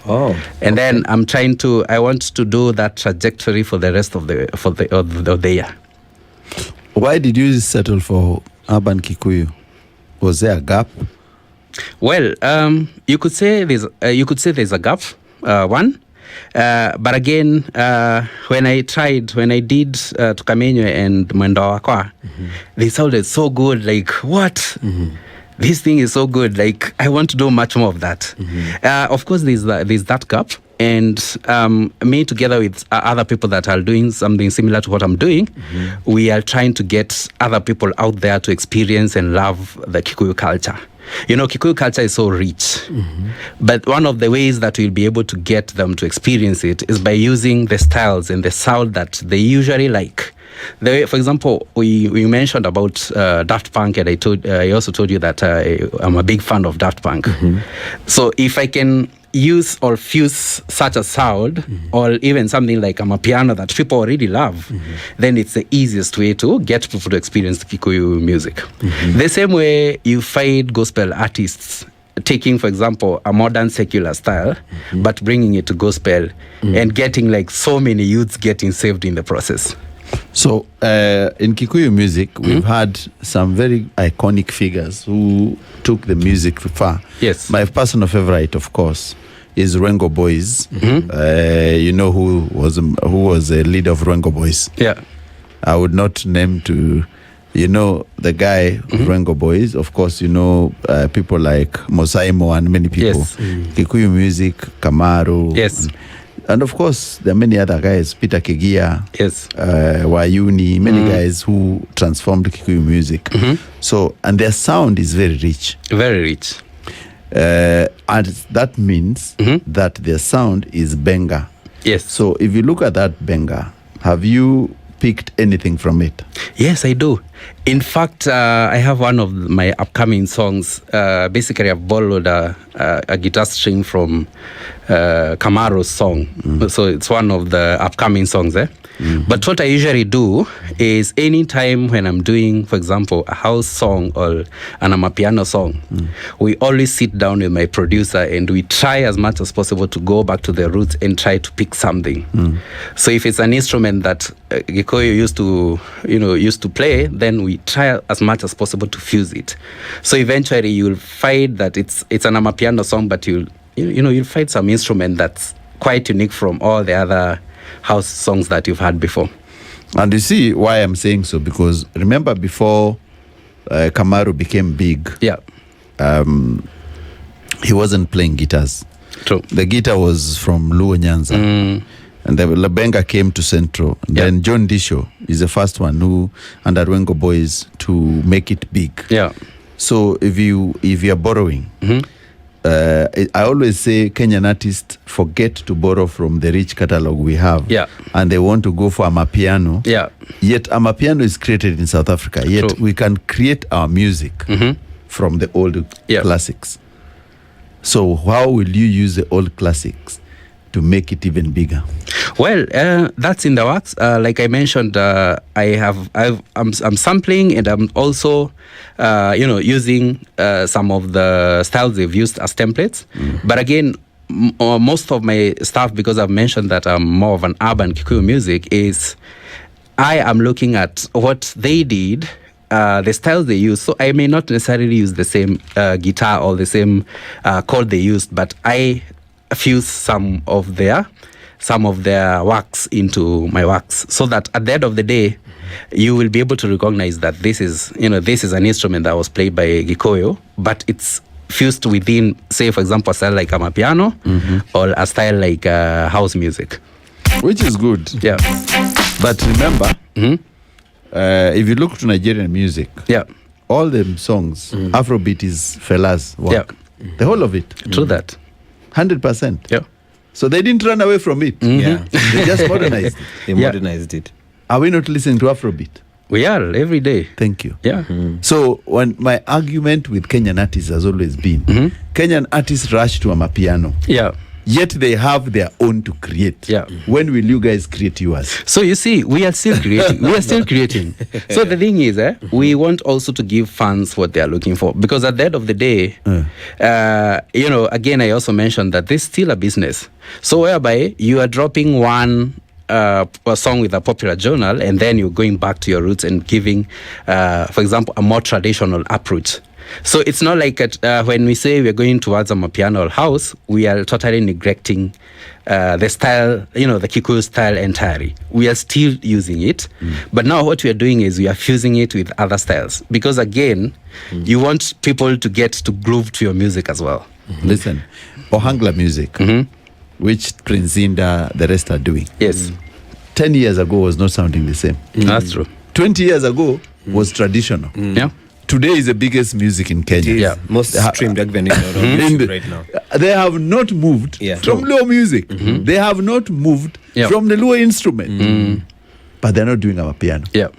Oh, and then I want to do that trajectory for the rest of the year. Why did you settle for urban Kikuyu? Was there a gap? Well, you could say there's a gap. One, but again, when I did Tukamenywe and Mwendo Wakwa, they sounded so good. Like, what? This thing is so good. Like, I want to do much more of that. Of course, there's that gap. And me, together with other people that are doing something similar to what I'm doing, we are trying to get other people out there to experience and love the Kikuyu culture. You know, Kikuyu culture is so rich. But one of the ways that we'll be able to get them to experience it is by using the styles and the sound that they usually like. For example, we mentioned about Daft Punk, and I also told you that I'm a big fan of Daft Punk. So if I can use or fuse such a sound, or even something like a piano that people already love, then it's the easiest way to get people to experience the Kikuyu music. The same way you find gospel artists taking, for example, a modern secular style, but bringing it to gospel and getting like so many youths getting saved in the process. So in Kikuyu music, we've had some very iconic figures who took the music far. Yes. My personal favorite, of course, is Rengo Boys. You know who was a leader of Rengo Boys? Yeah. I would not name to, you know, the guy Rengo Boys. Of course, you know people like Mosaimo and many people. Yes. Kikuyu music, Kamaru. Yes. And of course, there are many other guys, Peter Kegia, yes, Wayuni, many guys who transformed Kikuyu music. So, and their sound is very rich. Very rich. And that means that their sound is benga. Yes. So, if you look at that benga, have you picked anything from it? Yes, I do. In fact, I have one of my upcoming songs. Basically, I've borrowed a guitar string from Kamaru's song. So it's one of the upcoming songs. But what I usually do is anytime when I'm doing, for example, a house song or an amapiano song, we always sit down with my producer and we try as much as possible to go back to the roots and try to pick something. So if it's an instrument that Gikoyo used to play, then we try as much as possible to fuse it. So eventually you'll find that it's an amapiano song, but you'll find some instrument that's quite unique from all the other house songs that you've had before. And you see why I'm saying so, because remember before Kamaru became big, he wasn't playing guitars. True. The guitar was from Luo Nyanza. And the Labenga came to Central. And then John Disho is the first one who, under Rengo Boys, to make it big. Yeah. So if you're borrowing, I always say Kenyan artists forget to borrow from the rich catalog we have. Yeah. And they want to go for amapiano. Yeah. Yet amapiano is created in South Africa. Yet True. we can create our music from the old classics. So how will you use the old classics to make it even bigger? Well, that's in the works. Like I mentioned, I'm sampling, and I'm also, using some of the styles they've used as templates. But again, most of my stuff, because I've mentioned that I'm more of an urban Kikuyu music, is I am looking at what they did, the styles they use. So I may not necessarily use the same guitar or the same chord they used, but I fuse some of their works into my works, so that at the end of the day, you will be able to recognize that this is an instrument that was played by Gikoyo, but it's fused within, say, for example, a style like amapiano or a style like house music. Which is good. Yeah. But remember, if you look to Nigerian music, all them songs, Afrobeat is Fela's work. The whole of it. True that. 100%. Yeah. So they didn't run away from it. Yeah. They just modernized it. They modernized it. Are we not listening to Afrobeat? We are every day. Thank you. Yeah. So when my argument with Kenyan artists has always been, Kenyan artists rush to amapiano. Yeah. yet they have their own to create. Yeah. When will you guys create yours? So you see, we are still creating. So the thing is, we want also to give fans what they are looking for, because at the end of the day, again, I also mentioned that this is still a business. So whereby you are dropping one a song with a popular journal, and then you're going back to your roots and giving, for example, a more traditional approach. So it's not like when we say we're going towards a Mapiano house, we are totally neglecting the style, the Kikuyu style entirely. We are still using it. But now what we are doing is we are fusing it with other styles. Because again, you want people to get to groove to your music as well. Listen, Ohangla music, which Prince Inda, the rest are doing. Yes. 10 years ago was not sounding the same. That's true. 20 years ago was traditional. Yeah. Today is the biggest music in Kenya. Yeah, most streamed right now. They have not moved from Luo music. They have not moved from the Luo instrument. But they're not doing our piano. Yeah.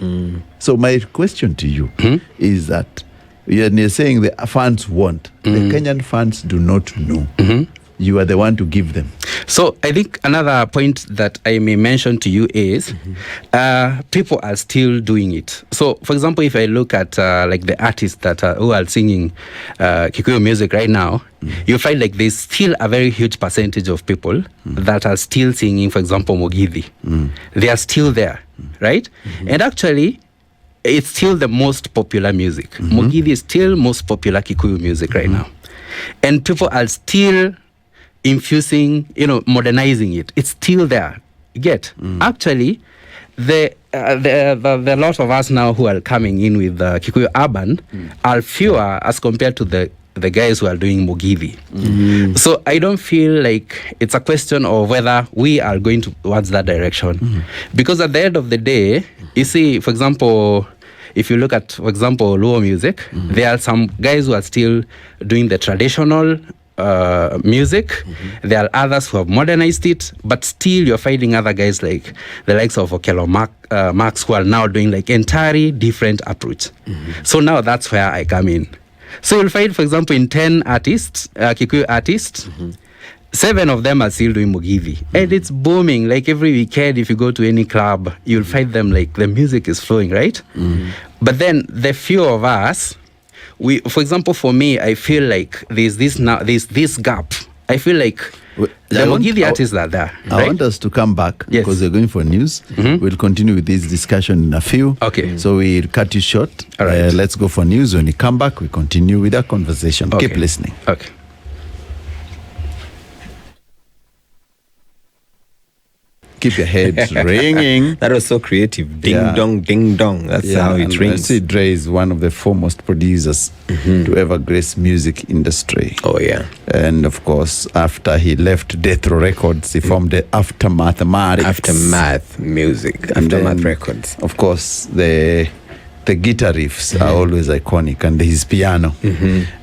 So my question to you is that you're saying the fans want. The Kenyan fans do not know. You are the one to give them. So I think another point that I may mention to you is people are still doing it. So for example, if I look at like the artists that who are singing Kikuyu music right now, you find like there's still a very huge percentage of people that are still singing, for example, Mugithi. They are still there, right? And actually, it's still the most popular music. Mugithi is still most popular Kikuyu music right now. And people are still infusing, modernizing it. It's still there. You get? Actually, the lot of us now who are coming in with Kikuyu Urban are fewer as compared to the guys who are doing Mugithi. So I don't feel like it's a question of whether we are going towards that direction. Because at the end of the day, you see, for example, if you look at, for example, Luo music, there are some guys who are still doing the traditional music. There are others who have modernized it, but still you're finding other guys like the likes of Okello Max who are now doing like entirely different approach. So now that's where I come in. So you'll find, for example, in 10 artists, Kikuyu artists, 7 of them are still doing Mugithi. And it's booming. Like every weekend, if you go to any club, you'll find them like the music is flowing, right? But then the few of us, for example, for me, I feel like there's this gap. I feel like the Mugithi artists are there. I want us to come back because we're going for news. We'll continue with this discussion in a few. Okay. So we'll cut you short. All right. Let's go for news. When we come back, we continue with our conversation. Okay. Keep listening. Okay. Keep your heads ringing. That was so creative. Ding dong, ding dong. That's how it rings. I see Dre is one of the foremost producers to ever grace music industry. Oh yeah. And of course, after he left Death Row Records, he formed the Aftermath Music. Aftermath Records. Of course, the guitar riffs are always iconic, and his piano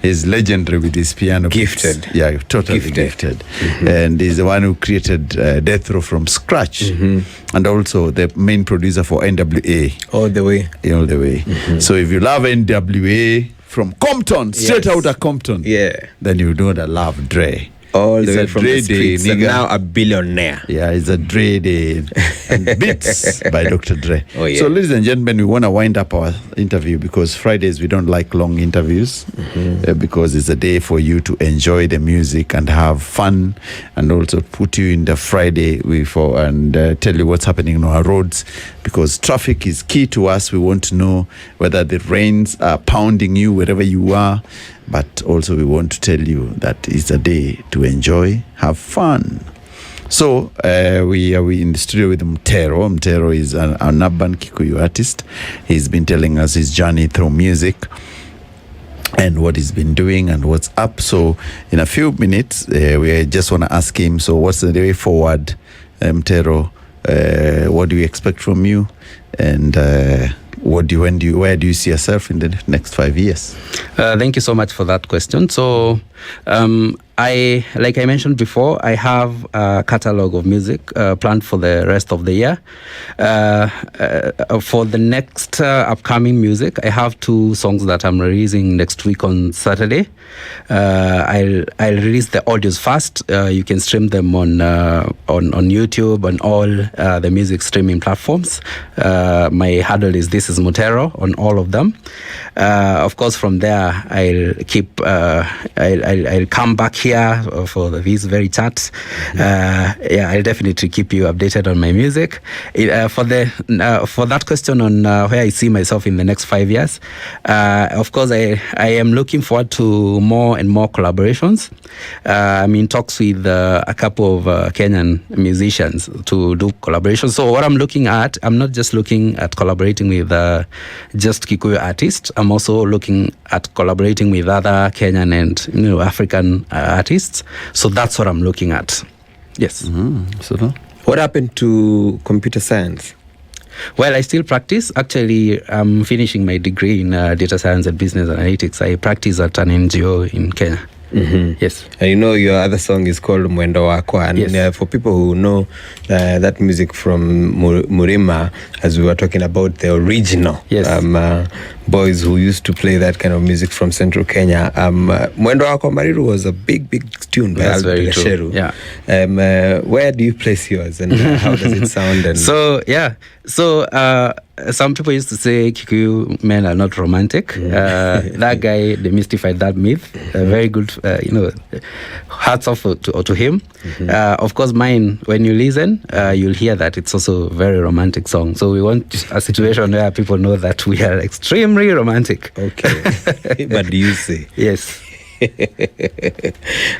is legendary with his piano. Gifted. Yeah, totally gifted. And he's the one who created Death Row from scratch, and also the main producer for NWA. All the way. So if you love NWA from Compton, straight out of Compton, then you know that love Dre. All the way from the streets, and now a billionaire. Yeah, it's a Dre Day and Beats by Dr. Dre. Oh, yeah. So, ladies and gentlemen, we want to wind up our interview because Fridays we don't like long interviews because it's a day for you to enjoy the music and have fun, and also put you in the Friday and tell you what's happening on our roads, because traffic is key to us. We want to know whether the rains are pounding you wherever you are. But also we want to tell you that it's a day to enjoy, have fun. So we are in the studio with Mtero. Mtero is an urban Kikuyu artist. He's been telling us his journey through music and what he's been doing and what's up. So in a few minutes, we just want to ask him, so what's the way forward, Mtero? What do you expect from you? And where do you see yourself in the next 5 years? Thank you so much for that question. So like I mentioned before, I have a catalog of music planned for the rest of the year. For the next upcoming music, I have 2 songs that I'm releasing next week on Saturday. I'll release the audios first. You can stream them on YouTube and all the music streaming platforms. My handle is This Is Mutero on all of them. Of course, from there I'll come back here for these very chats. I'll definitely keep you updated on my music. For that question on where I see myself in the next 5 years, of course I am looking forward to more and more collaborations. I'm in talks with a couple of Kenyan musicians to do collaborations. So what I'm looking at, I'm not just looking at collaborating with just Kikuyu artists. I'm also looking at collaborating with other Kenyan and African artists. So that's what I'm looking at. Yes. So what happened to computer science? Well, I still practice. Actually, I'm finishing my degree in data science and business analytics. I practice at an NGO in Kenya. Yes. And your other song is called Mwendo Wako. And yes. For people who know that music from Murima, as we were talking about the original boys who used to play that kind of music from central Kenya, Mwendo Wako Mariru was a big tune by Sheru. Yeah. Where do you place yours, and how does it sound? And some people used to say Kikuyu men are not romantic. That guy demystified that myth. Very good, hats off to him. Of course, mine, when you listen, you'll hear that it's also a very romantic song. So we want a situation where people know that we are extremely romantic. Okay. But do you say? Yes.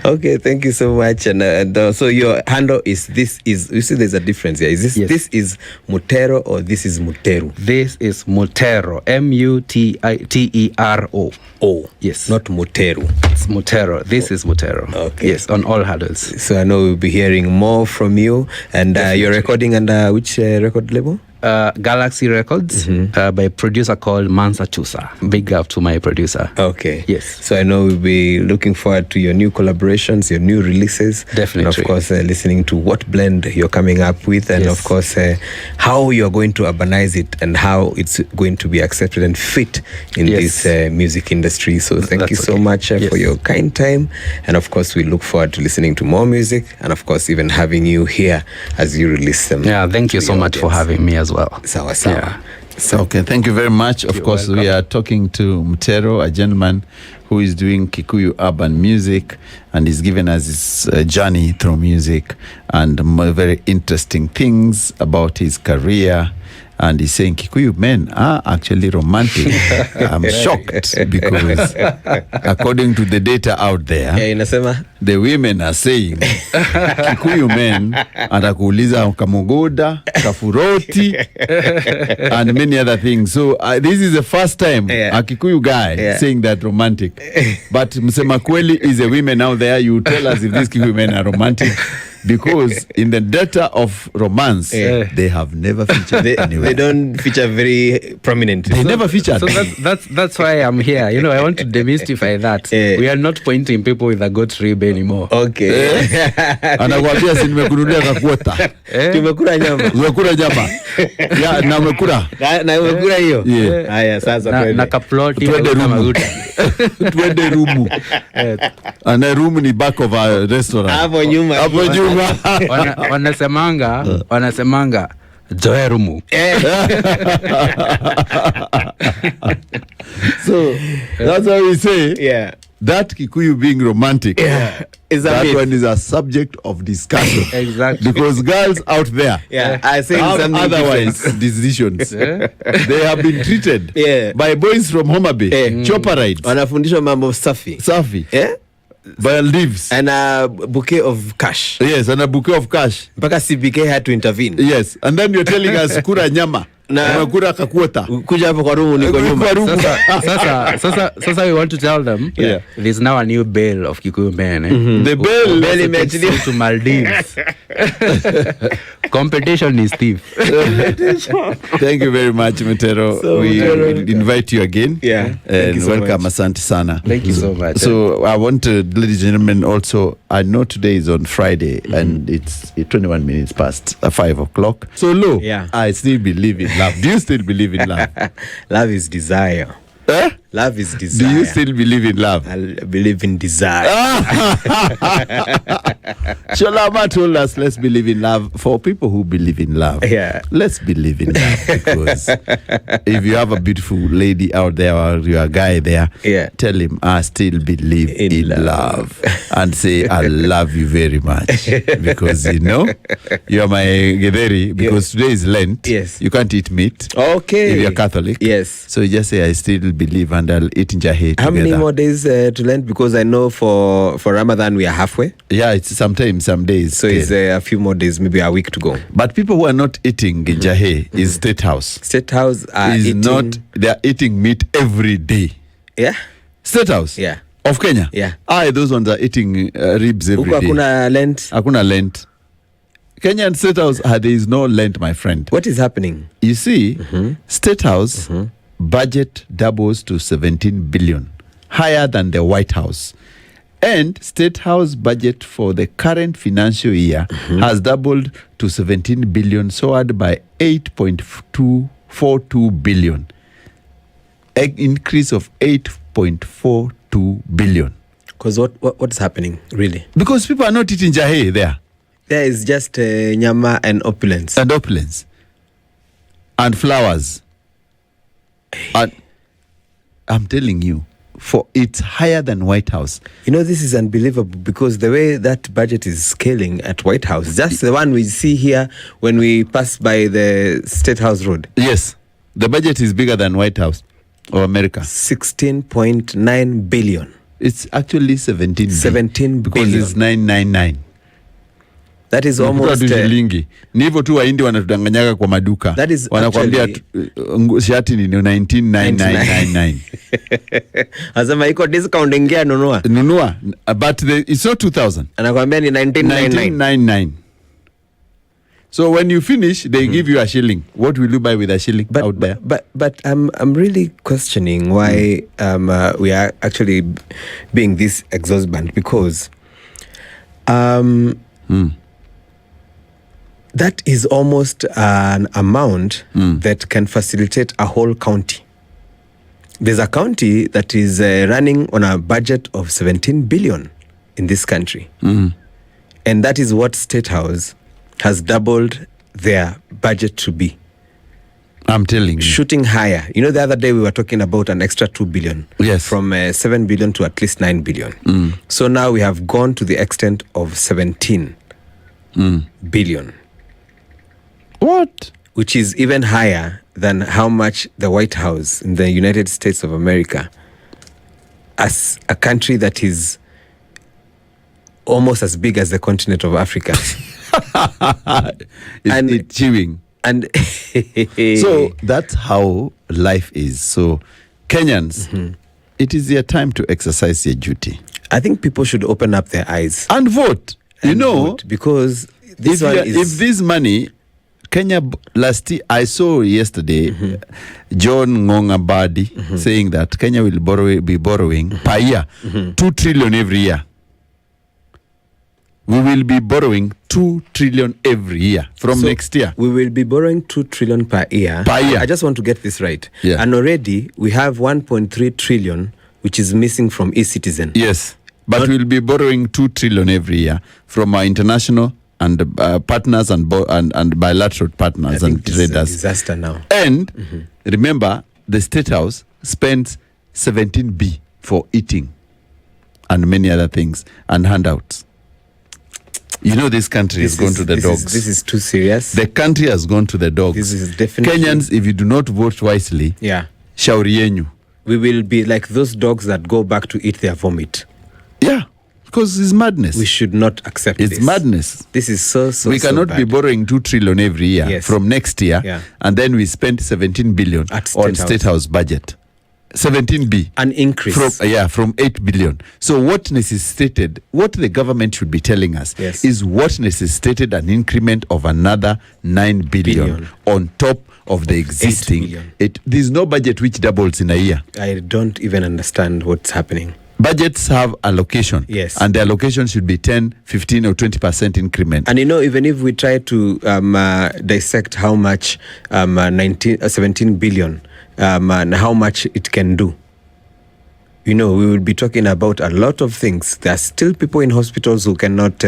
Okay, thank you so much. And so your handle is This Is, you see there's a difference here. Is this This Is Mutero or This Is Muteru? This is Mutero. Mutero. Oh, yes. Not Muteru. It's Mutero. This is Mutero. Okay. Yes, on all handles. So I know we'll be hearing more from you. And you're recording under which record label? Galaxy Records by a producer called Mansa Chusa. Big up to my producer. Okay. Yes. So I know we'll be looking forward to your new collaborations, your new releases. Definitely. And of course, listening to what blend you're coming up with, and of course, how you're going to urbanize it and how it's going to be accepted and fit in this music industry. So thank you so much for your kind time. And of course, we look forward to listening to more music, and of course, even having you here as you release them. Yeah, thank you so much for having me as well. Sawa. Yeah. Okay, thank you very much. Of course, welcome. We are talking to Mutero, a gentleman who is doing Kikuyu urban music, and he's given us his journey through music and very interesting things about his career. And he's saying Kikuyu men are actually romantic. I'm shocked because according to the data out there, the women are saying Kikuyu men atakuuliza kamogoda, kafuroti, and many other things. So this is the first time a Kikuyu guy saying that romantic. But Msema Kweli is a women out there. You tell us if these Kikuyu men are romantic. Because in the data of romance, they have never featured anywhere. They don't feature very prominently. They never featured. So that's why I'm here. I want to demystify that. We are not pointing people with a goat rib anymore. Okay. Anakuambia si nimekunulia kakuota. Tumekula nyama. Umekula nyama. Ya na umekula. Na umekula hiyo. Haya sasa na kaploti maguta. Twende rumu. Ana room ni back of a restaurant. Hapo nyuma. wanasemanga Joerumu. So that's why we say that Kikuyu being romantic that one is a subject of discussion. Exactly. Because girls out there I say have otherwise decisions. They have been treated by boys from Homa Bay, chopper rides, wanafundishwa mambo safi by leaves and a bouquet of cash. Yes, and a bouquet of cash. Mpaka CBK had to intervene. Yes, and then you're telling us kura nyama. Umekula kakuota. Kuja hapo kwa room niko nyuma. Sasa we want to tell them there's now a new bail of Kikuyu men. The bail imeachiliwa to Maldives. Competition is stiff. Thank you very much, Mutero. We invite you again. Yeah. And welcome, Asante Sana. Thank you so much. So I want to, ladies and gentlemen, also, I know today is on Friday and it's 21 minutes past 5 o'clock. So, Lo, I still believe in love. Do you still believe in love? Love is desire. Love is desire. Do you still believe in love? I believe in desire. Shalama told us, let's believe in love. For people who believe in love, let's believe in love. Because if you have a beautiful lady out there or you're a guy there, tell him, I still believe in love. And say, I love you very much. Because, you know, you are my Gederi. Because today is Lent. Yes. You can't eat meat. Okay. If you're Catholic. Yes. So you just say, I still believe and I'll eat njahe together. How many more days to Lent? Because I know for Ramadan we are halfway. Yeah, it's sometimes some days. So it's a few more days, maybe a week to go. But people who are not eating njahe is State House. State House are eating... They are eating meat every day. Yeah? State House? Yeah. Of Kenya? Yeah. Those ones are eating ribs every day. Hakuna Lent? Hakuna Lent. Kenyan State House, there is no Lent, my friend. What is happening? You see, State House... budget doubles to 17 billion, higher than the White House. And State House budget for the current financial year has doubled to 17 billion, soared by 8.242 billion. An increase of 8.42 billion. Because what's happening, really? Because people are not eating jahe there. There is just nyama and opulence. And opulence. And flowers. And I'm telling you, for it's higher than White House. You know, this is unbelievable because the way that budget is scaling at White House, just the one we see here when we pass by the State House Road. Yes, the budget is bigger than White House or America. 16.9 billion. It's actually 17 because billion. It's 999. That is almost shilingi. Ni hivyo tu Waindi wanatudanganyaga kwa maduka. That is wanakuambia shati ni 19,999. Asema iko discount ingia nunua. But it's not 2,000. Anakuambia ni 1999. So when you finish, they give you a shilling. What will you buy with a shilling out there? But I'm really questioning why we are actually being this exorbitant because that is almost an amount that can facilitate a whole county. There's a county that is running on a budget of 17 billion in this country. And that is what State House has doubled their budget to be. I'm telling you. Shooting higher. You know, the other day we were talking about an extra 2 billion. Yes. From 7 billion to at least 9 billion. So now we have gone to the extent of 17 billion. What? Which is even higher than how much the White House in the United States of America, as a country that is almost as big as the continent of Africa. It's chewing. And so that's how life is. So Kenyans, it is their time to exercise their duty. I think people should open up their eyes. And vote. Vote, because this if this money... Kenya last year, I saw yesterday John Ngongabadi saying that Kenya will be borrowing per year 2 trillion every year. We will be borrowing 2 trillion every year from next year. We will be borrowing 2 trillion per year. I just want to get this right. Yeah. And already we have 1.3 trillion which is missing from eCitizen. Yes, but we'll be borrowing 2 trillion every year from our international and partners and bilateral partners and traders. It's a disaster now. And remember, the State House spends 17B for eating and many other things and handouts. You know, this country has gone to the dogs. This is too serious. The country has gone to the dogs. This is definitely... Kenyans, if you do not vote wisely, shauri yenyu. We will be like those dogs that go back to eat their vomit. Yeah. because it's madness. We should not accept this. It's madness. This is so we cannot be borrowing 2 trillion every year from next year, and then we spend 17 billion on State House budget. 17B. An increase. From 8 billion. So what necessitated, what the government should be telling us is what necessitated an increment of another 9 billion on top of the existing. There's no budget which doubles in a year. I don't even understand what's happening. Budgets have allocation. Yes. And the allocation should be 10, 15 or 20% increment. And even if we try to dissect how much 17 billion and how much it can do, we will be talking about a lot of things. There are still people in hospitals who cannot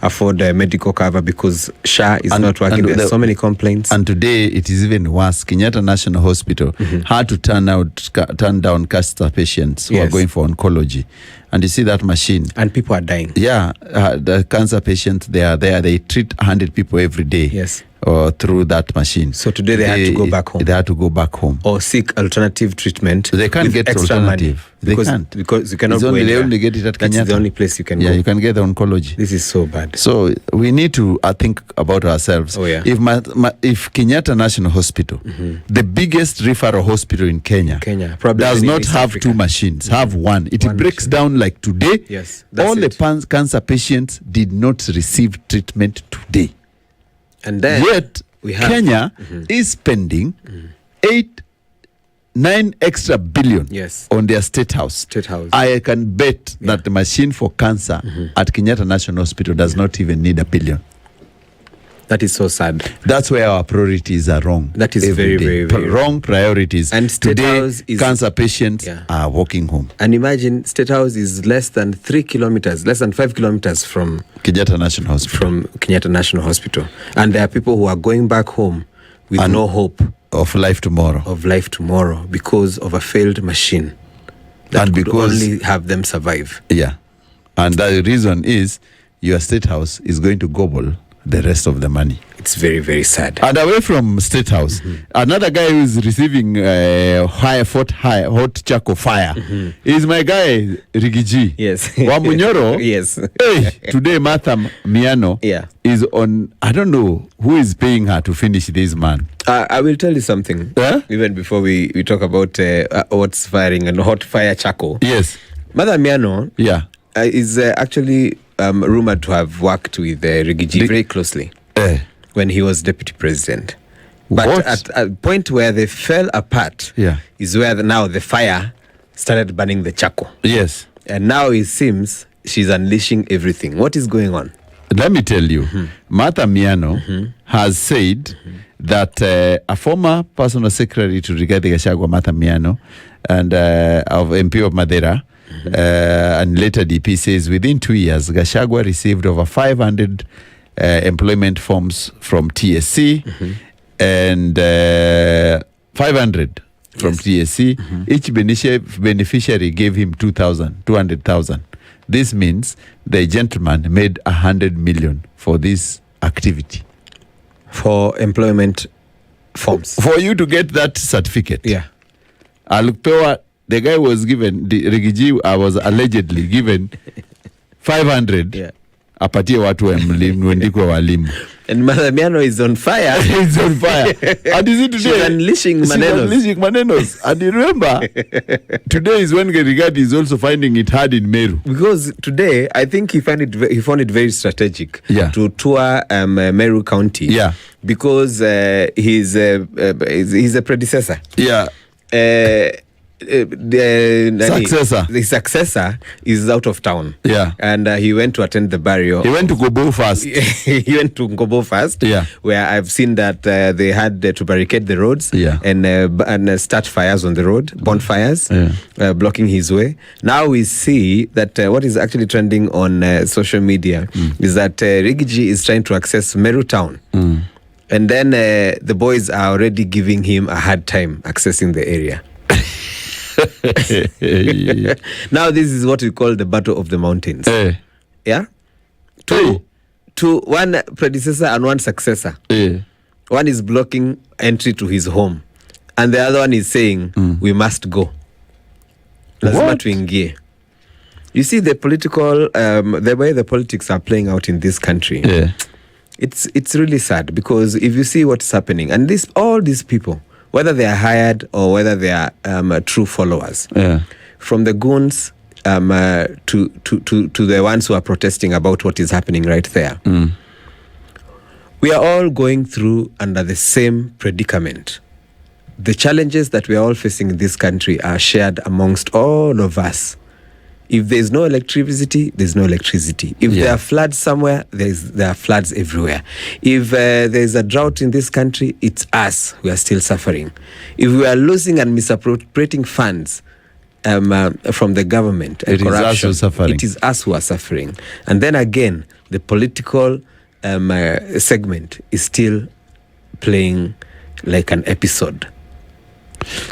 afford medical cover because SHA is not working. There are so many complaints. And today it is even worse. Kenyatta National Hospital had to turn down cancer patients who are going for oncology. And you see that machine. And people are dying. Yeah, the cancer patients, they are there. They treat 100 people every day. Yes. Through that machine. So today they had to go back home. They had to go back home. Or seek alternative treatment. They can't get extra alternative. Money. Because you cannot go They only get it at Kenyatta. That's the only place you can go. Yeah, you can get the oncology. This is so bad. So we need to think about ourselves. Oh, yeah. If Kenyatta National Hospital, the biggest referral hospital in Kenya probably does not have 2 machines, have one. It breaks down like today. Yes, all the cancer patients did not receive treatment today. And then yet Kenya is spending 9 extra billion on their state house. I can bet that the machine for cancer at Kenyatta National Hospital does not even need $1 billion. That is so sad. That's where our priorities are wrong. That is very, very, very wrong priorities. And State House is cancer patients are walking home. And imagine State House is less than 3 kilometers, less than 5 kilometers from Kenyatta National Hospital. From Kenyatta National Hospital. And there are people who are going back home with no hope of life tomorrow. Because of a failed machine that could only have them survive. Yeah. And the reason is your State House is going to gobble the rest of the money. It's very, very sad. And away from State House, another guy who is receiving hot charcoal fire is my guy Rigiji. Yes. Wamunyoro. Yes. Hey, today Martha Miano is on. I don't know who is paying her to finish this man. I will tell you something. Even before we talk about what's firing and hot fire charcoal. Yes. Martha Miano. Is actually rumored to have worked with Rigiji very closely when he was deputy president. But at a point where they fell apart is where now the fire started burning the charcoal. Yes. And now it seems she's unleashing everything. What is going on? Let me tell you, Martha Miano has said that a former personal secretary to Rigathi Gachagua, Martha Miano, and of MP of Madeira, and later DP says within 2 years, Gachagua received over 500 employment forms from TSC and 500 from TSC. Each beneficiary gave him 200,000. This means the gentleman made 100 million for this activity. For employment forms. For you to get that certificate. Yeah. The guy was given, Rigiji was allegedly given 500 apatie watu wendikwe walimu. And Martha Miano is on fire. He's on fire. And is it today? She's unleashing manenos. And you remember, today is when Rigathi is also finding it hard in Meru. Because today, I think he found it very strategic to tour Meru County. Yeah. Because he's a predecessor. Yeah. The successor is out of town. Yeah. And he went to attend the burial. He went to Gobo first. He went to Gobo first. Yeah. Where I've seen that they had to barricade the roads. Yeah. And start fires on the road, bonfires, blocking his way. Now we see that what is actually trending on social media is that Rigiji is trying to access Meru town. And then the boys are already giving him a hard time accessing the area. Now this is what we call the battle of the mountains. Yeah? Two, one predecessor and one successor. One is blocking entry to his home. And the other one is saying, we must go. Lazima tuingie. You see the political, the way the politics are playing out in this country. Yeah. It's really sad, because if you see what's happening, and all these people, whether they are hired or whether they are true followers, from the goons to the ones who are protesting about what is happening right there, we are all going through under the same predicament. The challenges that we are all facing in this country are shared amongst all of us. If there's no electricity, there's no electricity. If there are floods somewhere, there are floods everywhere. If there's a drought in this country, it's us who are still suffering. If we are losing and misappropriating funds from the government and corruption, it is us who are suffering. And then again, the political segment is still playing like an episode.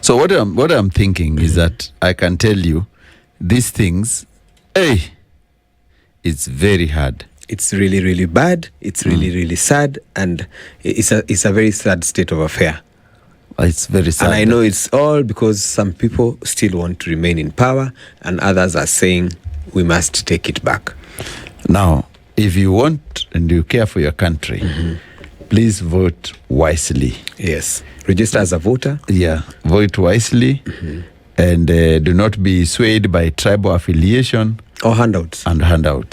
So what I'm thinking is that I can tell you, these things, it's very hard. It's really, really bad. It's really, really sad, and it's a very sad state of affair. It's very sad. And I know it's all because some people still want to remain in power, and others are saying we must take it back. Now, if you want and you care for your country, please vote wisely. Yes. Register as a voter. Yeah, vote wisely. And do not be swayed by tribal affiliation or handouts.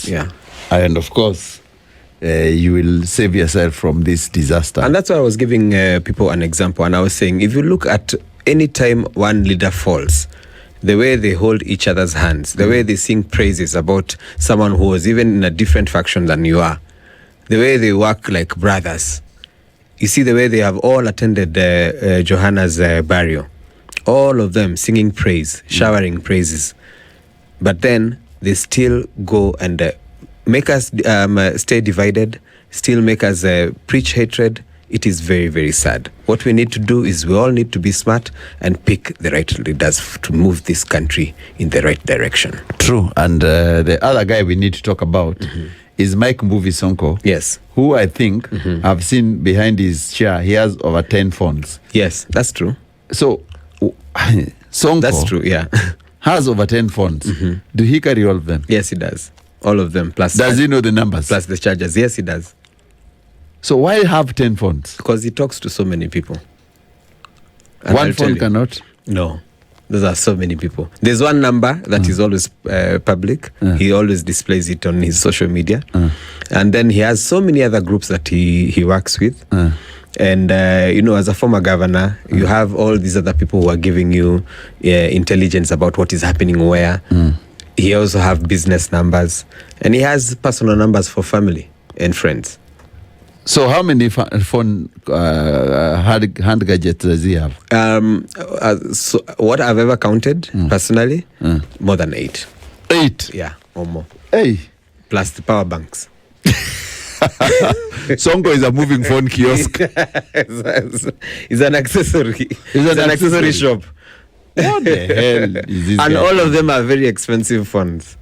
Yeah. And of course, you will save yourself from this disaster. And that's why I was giving people an example. And I was saying, if you look at any time one leader falls, the way they hold each other's hands, the way they sing praises about someone who was even in a different faction than you are, the way they work like brothers. You see the way they have all attended Johanna's burial. All of them singing praise, showering praises. But then they still go and make us stay divided, still make us preach hatred. It is very, very sad. What we need to do is we all need to be smart and pick the right leaders to move this country in the right direction. True. And the other guy we need to talk about is Mike Mbuvi Sonko. Yes. Who I think I've seen behind his chair, he has over 10 phones. Yes, that's true. So, Sonko, that's true, yeah, has over 10 phones. Do he carry all of them? Yes, he does. All of them. Plus, does he know the numbers? Plus the chargers. Yes, he does. So why have 10 phones? Because he talks to so many people. And one phone cannot? No. Those are so many people. There's one number that is always public. He always displays it on his social media. And then he has so many other groups that he works with. And, as a former governor, you have all these other people who are giving you intelligence about what is happening where. He also have business numbers. And he has personal numbers for family and friends. So how many phone hand gadgets does he have? So what I've ever counted, personally, more than 8. 8? Yeah, or more. Hey. Plus the power banks. Sonko is a moving phone kiosk. It's an accessory. It's an accessory shop. What the hell is this? And guy? all of them are very expensive phones.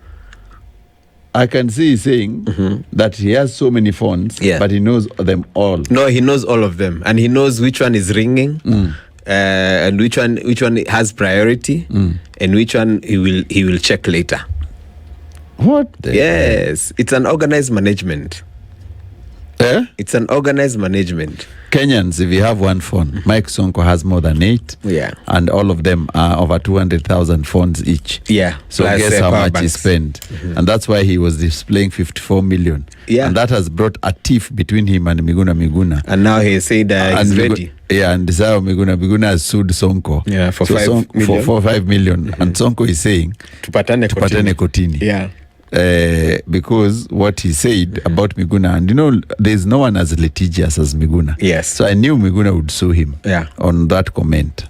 I can see saying that he has so many phones, but he knows them all. No, he knows all of them, and he knows which one is ringing, and which one has priority, and which one he will check later. What? Yes, it's an organized management. It's an organized management. Kenyans, if you have one phone, Mike Sonko has more than 8. Yeah. And all of them are over 200,000 phones each. Yeah. So guess how much he spent. And that's why he was displaying 54 million. Yeah. And that has brought a tiff between him and Miguna. And now he said he's ready. Yeah, and Desire Miguna has sued Sonko. Yeah, for 5 million. For 5 million. And Sonko is saying, Tupatane kotini. Yeah. Because what he said about Miguna, and there's no one as litigious as Miguna. Yes. So I knew Miguna would sue him on that comment.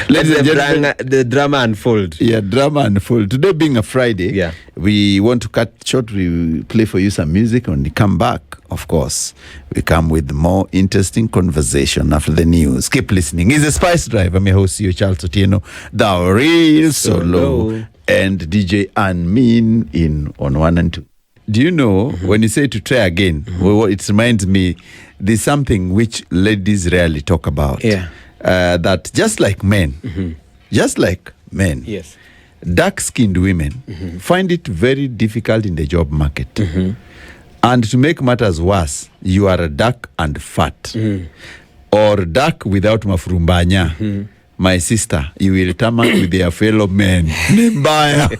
Let the drama unfold. Yeah, drama unfold. Today being a Friday, we want to cut short. We will play for you some music. When we come back, of course, we come with more interesting conversation after the news. Keep listening. It's a Spice Drive. I'm your host, Charles Otieno, the real solo, and DJ Anmin in on 1 and 2. Do you know, when you say to try again, it reminds me, there's something which ladies rarely talk about. Yeah. That just like men, yes, dark-skinned women find it very difficult in the job market. And to make matters worse, you are dark and fat. Or dark without mafurumbanya. My sister, you will tarmac with their fellow men. Nimbaya.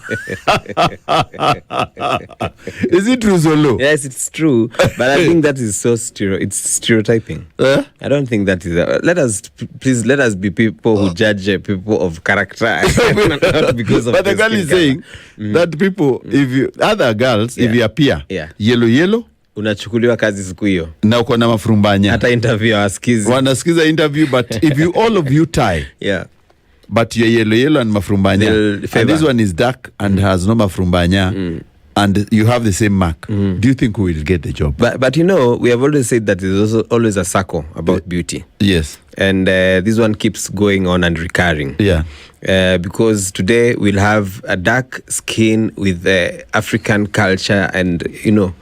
Is it true, Zolo? Yes, it's true. But I think that is so it's stereotyping. I don't think that is. Let us be people who judge people of character. Not because of but the girl is saying that people, if you other girls, if you appear yellow, unachukuliwa kazi siku hiyo na uko na mafurumbanya, hata interview wanasikiza interview, but if you all of you tie but you're yellow and mafurumbanya, and this one is dark and has no mafurumbanya, and you have the same mark, do you think we will get the job? But you know, we have always said that there's also always a circle about beauty. Yes. And this one keeps going on and recurring. Because today we'll have a dark skin with African culture and, you know,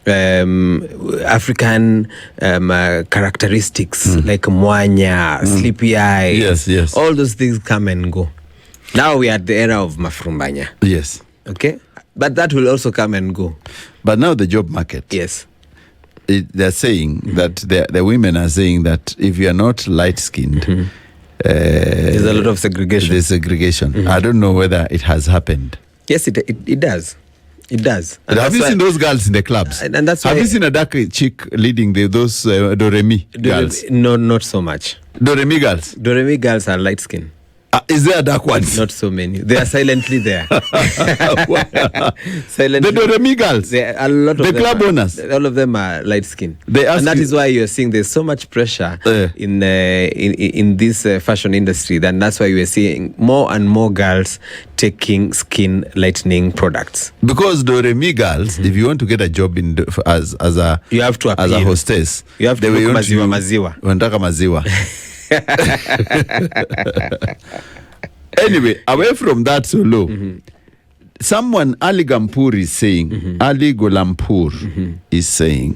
African characteristics like mwanya, sleepy eye. Yes. All those things come and go. Now we are at the era of mafurumbanya. Yes. Okay? But that will also come and go. But now the job market. Yes. They're saying that the women are saying that if you are not light-skinned, there's a lot of segregation. There's segregation. I don't know whether it has happened. Yes, it does. It does. And have you seen those girls in the clubs? And that's have you seen a dark chick leading those Do-Re-Mi girls? No, not so much. Do-Re-Mi girls? Do-Re-Mi girls are light skin. Is there dark ones? Not so many. They are silently there. Silently. The Do-Re-Mi girls? A lot of the club owners? All of them are light skin. And that is why you're seeing there's so much pressure in this fashion industry. Then that's why we're seeing more and more girls taking skin lightening products. Because Do-Re-Mi girls, if you want to get a job as a you have to appeal. As a hostess, you have to look maziwa. Wanataka maziwa. Anyway, away from that solo, someone, Ali Gampur is saying, Ali Golampur is saying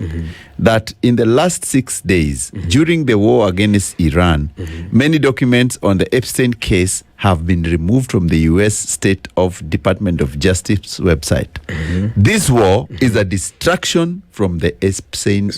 that in the last 6 days, during the war against Iran, many documents on the Epstein case have been removed from the U.S. State of Department of Justice website. This war is a distraction from the Epstein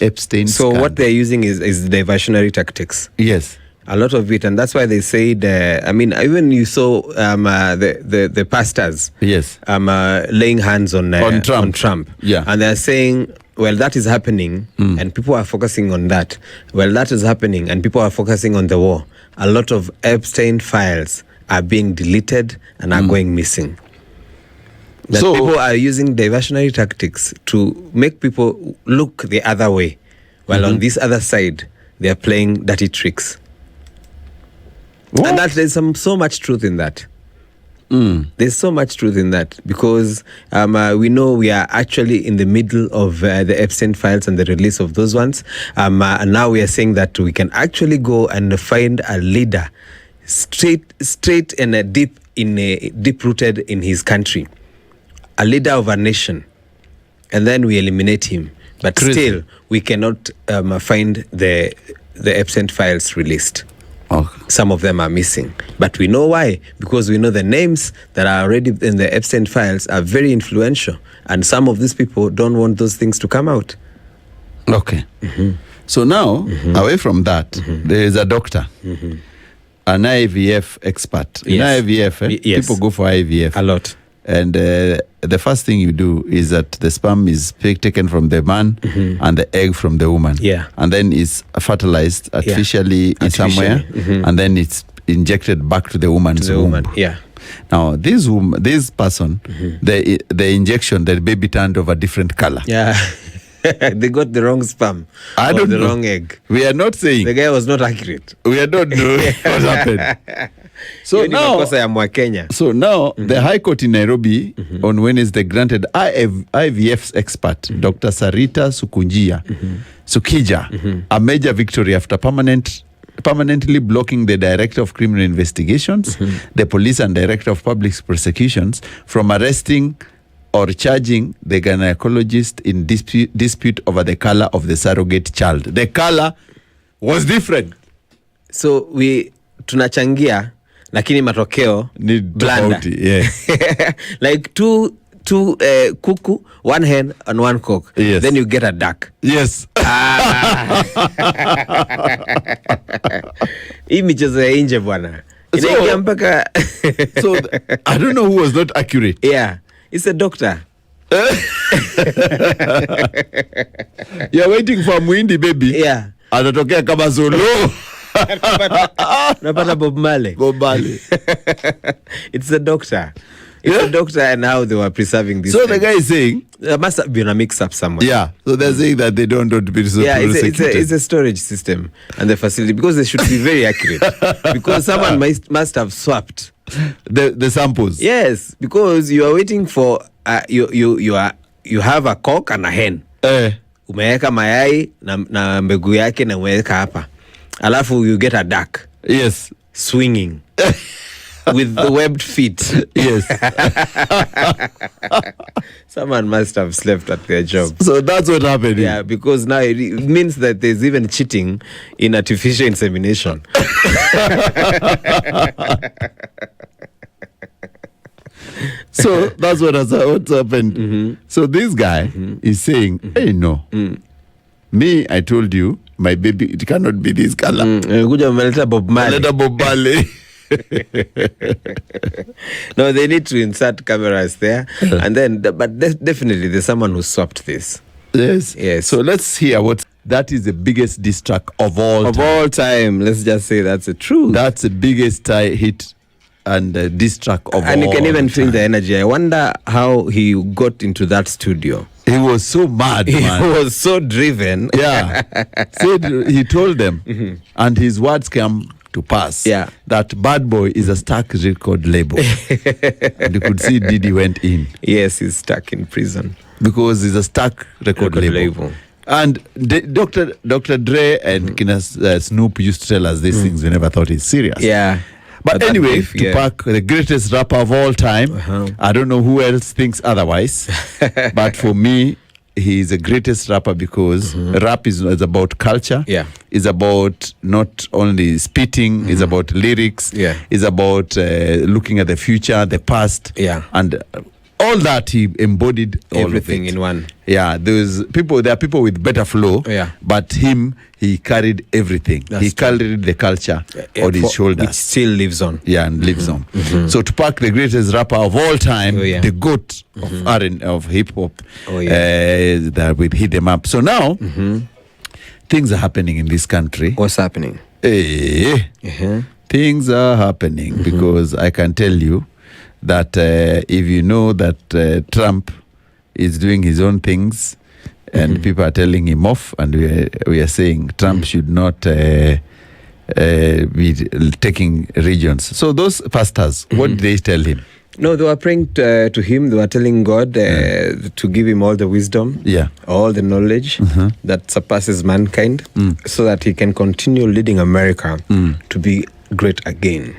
So what they're using is diversionary tactics. Yes. A lot of it, and that's why they said. I mean, even you saw the pastors, laying hands on Trump, and they're saying, well, that is happening, and people are focusing on that. Well, that is happening, and people are focusing on the war. A lot of Epstein files are being deleted and are going missing. So people are using diversionary tactics to make people look the other way, while on this other side they are playing dirty tricks. What? And that there's so much truth in that. There's so much truth in that because we know we are actually in the middle of the Epstein files and the release of those ones. And now we are saying that we can actually go and find a leader straight and deep rooted in his country, a leader of a nation, and then we eliminate him. But still, we cannot find the Epstein files released. Some of them are missing. But we know why. Because we know the names that are already in the Epstein files are very influential. And some of these people don't want those things to come out. Okay. So now, away from that, there is a doctor, an IVF expert. Yes. In IVF, people go for IVF. A lot. And the first thing you do is that the sperm is taken from the man and the egg from the woman. And then it's fertilized artificially in somewhere. And then it's injected back to the woman's womb. Now, this person, the injection, the baby turned of a different color. They got the wrong sperm. I don't know. The wrong egg. We are not saying. The guy was not accurate. We are not knowing what happened. So now, the High Court in Nairobi on Wednesday granted IVF expert Dr. Sarita Sukija a major victory after permanently blocking the Director of Criminal Investigations, the Police and Director of Public Prosecutions from arresting or charging the gynecologist in dispute over the color of the surrogate child. The color was different. So tunachangia lakini matokeo ni blanda. Yeah. Like two kuku, one hen and one cock. Yes. Then you get a duck. Yes. Hii michezo ya nje bwana. Inaingia mpaka So I don't know who was not accurate. Yeah. It's a doctor. You're waiting for Muindi baby. Yeah. Anatokea kama solo. Napata Bob Marley. It's a doctor. It's a doctor, and how they were preserving this. So the guy is saying there must have been a mix-up somewhere. Yeah. So they're saying that they don't be so. Yeah, it's a storage system and the facility, because they should be very accurate. Because someone must have swapped the samples. Yes, because you are waiting for you have a cock and a hen. Umeweka mayai na mbegu yake na umeweka hapa. Alafu you get a duck. Yes. Swinging. With the webbed feet. Yes. Someone must have slept at their job. So that's what happened. Yeah, because now it means that there's even cheating in artificial insemination. So that's what's happened. Mm-hmm. So this guy is saying, hey, no. Me, I told you, my baby, it cannot be this color. Bob Marley. No, they need to insert cameras there. And then, but definitely there's someone who swapped this. Yes. Yes. So let's hear what that is the biggest diss track of all time. Let's just say that's the truth. That's the biggest hit and diss track of all time. And you can even feel the energy. I wonder how he got into that studio. He was so mad, man. He was so driven. Yeah. Said he told them, and his words came to pass. Yeah. That Bad Boy is a stuck record label. And you could see Diddy went in. Yes, he's stuck in prison. Because he's a stuck record label. And Dr. Dre and Snoop used to tell us these things. We never thought it's serious. Yeah. But anyway, Tupac, the greatest rapper of all time. I don't know who else thinks otherwise. But for me, he is the greatest rapper because rap is about culture. Yeah. It's about not only spitting, it's about lyrics. Yeah. It's about looking at the future, the past. Yeah. And all that he embodied everything in one. Yeah, there are people with better flow. Yeah. But he carried everything. He carried the culture on his shoulders. Which still lives on. Yeah, and lives on. So Tupac, the greatest rapper of all time, the GOAT of hip hop, that we hit them up. So now things are happening in this country. What's happening? Things are happening because I can tell you that if you know that Trump is doing his own things and people are telling him off, and we are saying Trump should not be taking regions. So those pastors, what did they tell him? No, they were praying to him. They were telling God to give him all the wisdom, all the knowledge that surpasses mankind, so that he can continue leading America to be great again.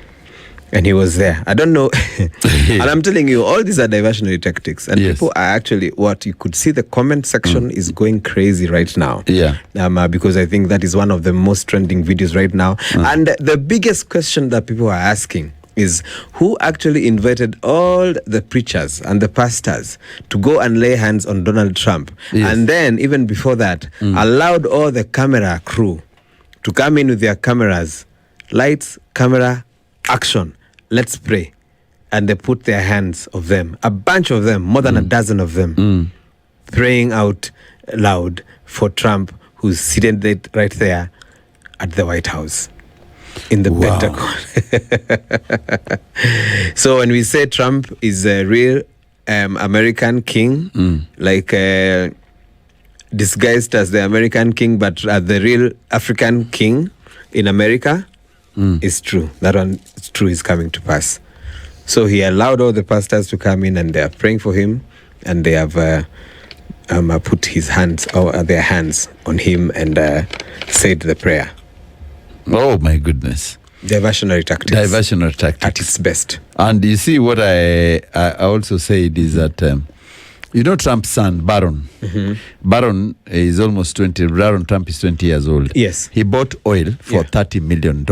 And he was there. I don't know. And I'm telling you, all these are diversionary tactics. And people are actually, what you could see, the comment section is going crazy right now. Yeah. Because I think that is one of the most trending videos right now. And the biggest question that people are asking is, who actually invited all the preachers and the pastors to go and lay hands on Donald Trump? And then, even before that, allowed all the camera crew to come in with their cameras, lights, camera, action. Let's pray. And they put their hands of them, a bunch of them, more than a dozen of them, praying out loud for Trump, who's seated right there at the White House in the Pentagon. So when we say Trump is a real American king, like disguised as the American king, but the real African king in America, is true. That one is true, is coming to pass. So he allowed all the pastors to come in, and they are praying for him, and they have put his hands, or their hands on him, and said the prayer. Oh my goodness. Diversionary tactics. At its best. And you see what I also said is that you know Trump's son, Barron. Barron is almost 20. Barron Trump is 20 years old. Yes. He bought oil for $30 million.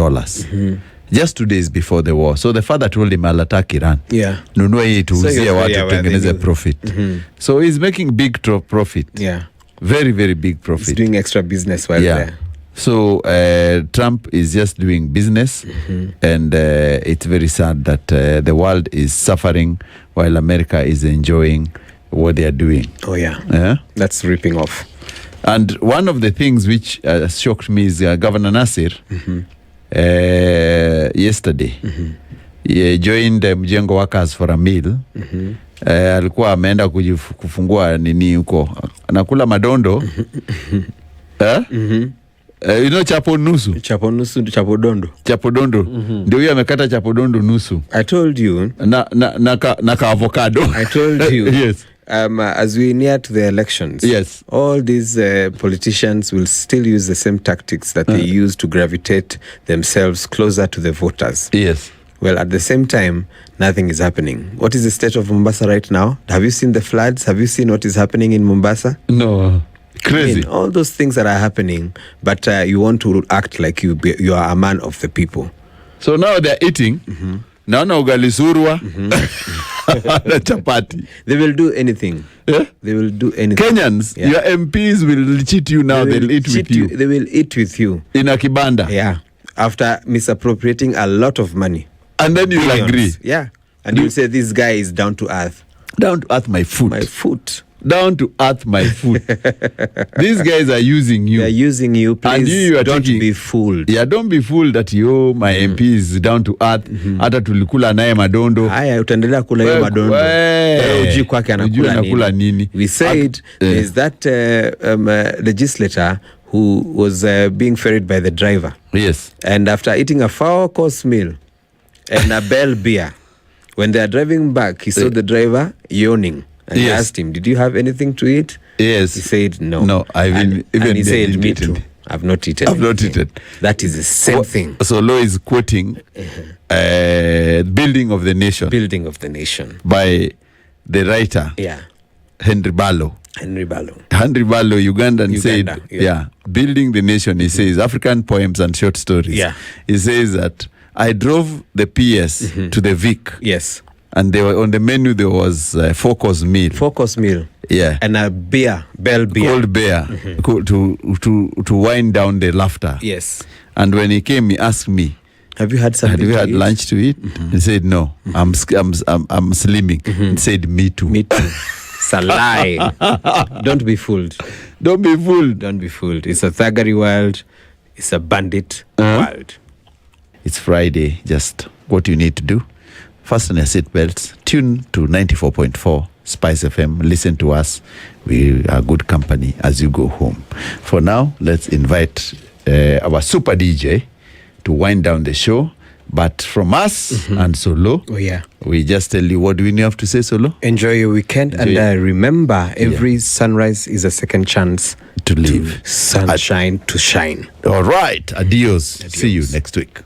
just 2 days before the war. So the father told him, I'll attack Iran. Yeah. Nunua hii tuuzie watu tutengeneze profit. So he's making big profit. Yeah. Very, very big profit. He's doing extra business while there. So Trump is just doing business, and it's very sad that the world is suffering while America is enjoying what they are doing. Oh, yeah. That's ripping off. And one of the things which shocked me is Governor Nasir yesterday. He joined Mjengo workers for a meal. Alikuwa ameenda kufungua nini huko. Anakula madondo. You know chapo nusu? Chapo nusu, chapo dondo. Chapo dondo. Ndio huyo amekata chapo dondo nusu. I told you. Na ka avocado. I told you. Yes. As we near to the elections, yes, all these politicians will still use the same tactics that they use to gravitate themselves closer to the voters. Yes. Well, at the same time, nothing is happening. What is the state of Mombasa right now? Have you seen the floods? Have you seen what is happening in Mombasa? No. Crazy. I mean, all those things that are happening, but you want to act like you are a man of the people. So now they're eating. Naona ugali surwa na chapati. They will do anything. Yeah? They will do anything. Kenyans, your MPs will cheat you now. They'll eat with you. They will eat with you. In a kibanda. Yeah. After misappropriating a lot of money. And then you'll agree. Yeah. And you'll say, this guy is down to earth. Down to earth, my foot. My foot. Down to earth, my foot. These guys are using you. They're using you. Please, and you are don't be fooled. Yeah, don't be fooled that my MP is down to earth. Hata tulikula naye madondo. Haya, utaendelea kula hiyo madondo. Uji kwake anakula nini? We said there's that legislator who was being ferried by the driver. Yes. And after eating a 4-course meal and a Bell beer, when they are driving back, he saw the driver yawning. And he asked him, did you have anything to eat? Yes. He said, no. No, and he said, me too. I've not eaten. I've not eaten. That is the same thing. So Law is quoting Building of the Nation. Building of the Nation. By the writer. Yeah. Henry Barlow. Henry Barlow, Ugandan, said, Building the Nation, he says, African poems and short stories. Yeah. He says that I drove the PS to the Vic. Yes. And they were on the menu. There was a 4-course meal. 4-course meal. Yeah. And a beer, Bell beer, cold beer, to wind down the laughter. Yes. And when he came, he asked me, "Have you had something? Have you had lunch to eat?" He said, "No, I'm slimming." He said, "Me too." Me too. It's a lie. Don't be fooled. Don't be fooled. Don't be fooled. It's a thuggery world. It's a bandit world. It's Friday. Just what you need to do. Fasten your seatbelts, tune to 94.4 Spice FM, listen to us. We are good company as you go home. For now, let's invite our super DJ to wind down the show. But from us and Solo, we just tell you, what do we have to say, Solo? Enjoy your weekend. And remember, every sunrise is a second chance to live. Sunshine to shine. All right. Adios. See you next week.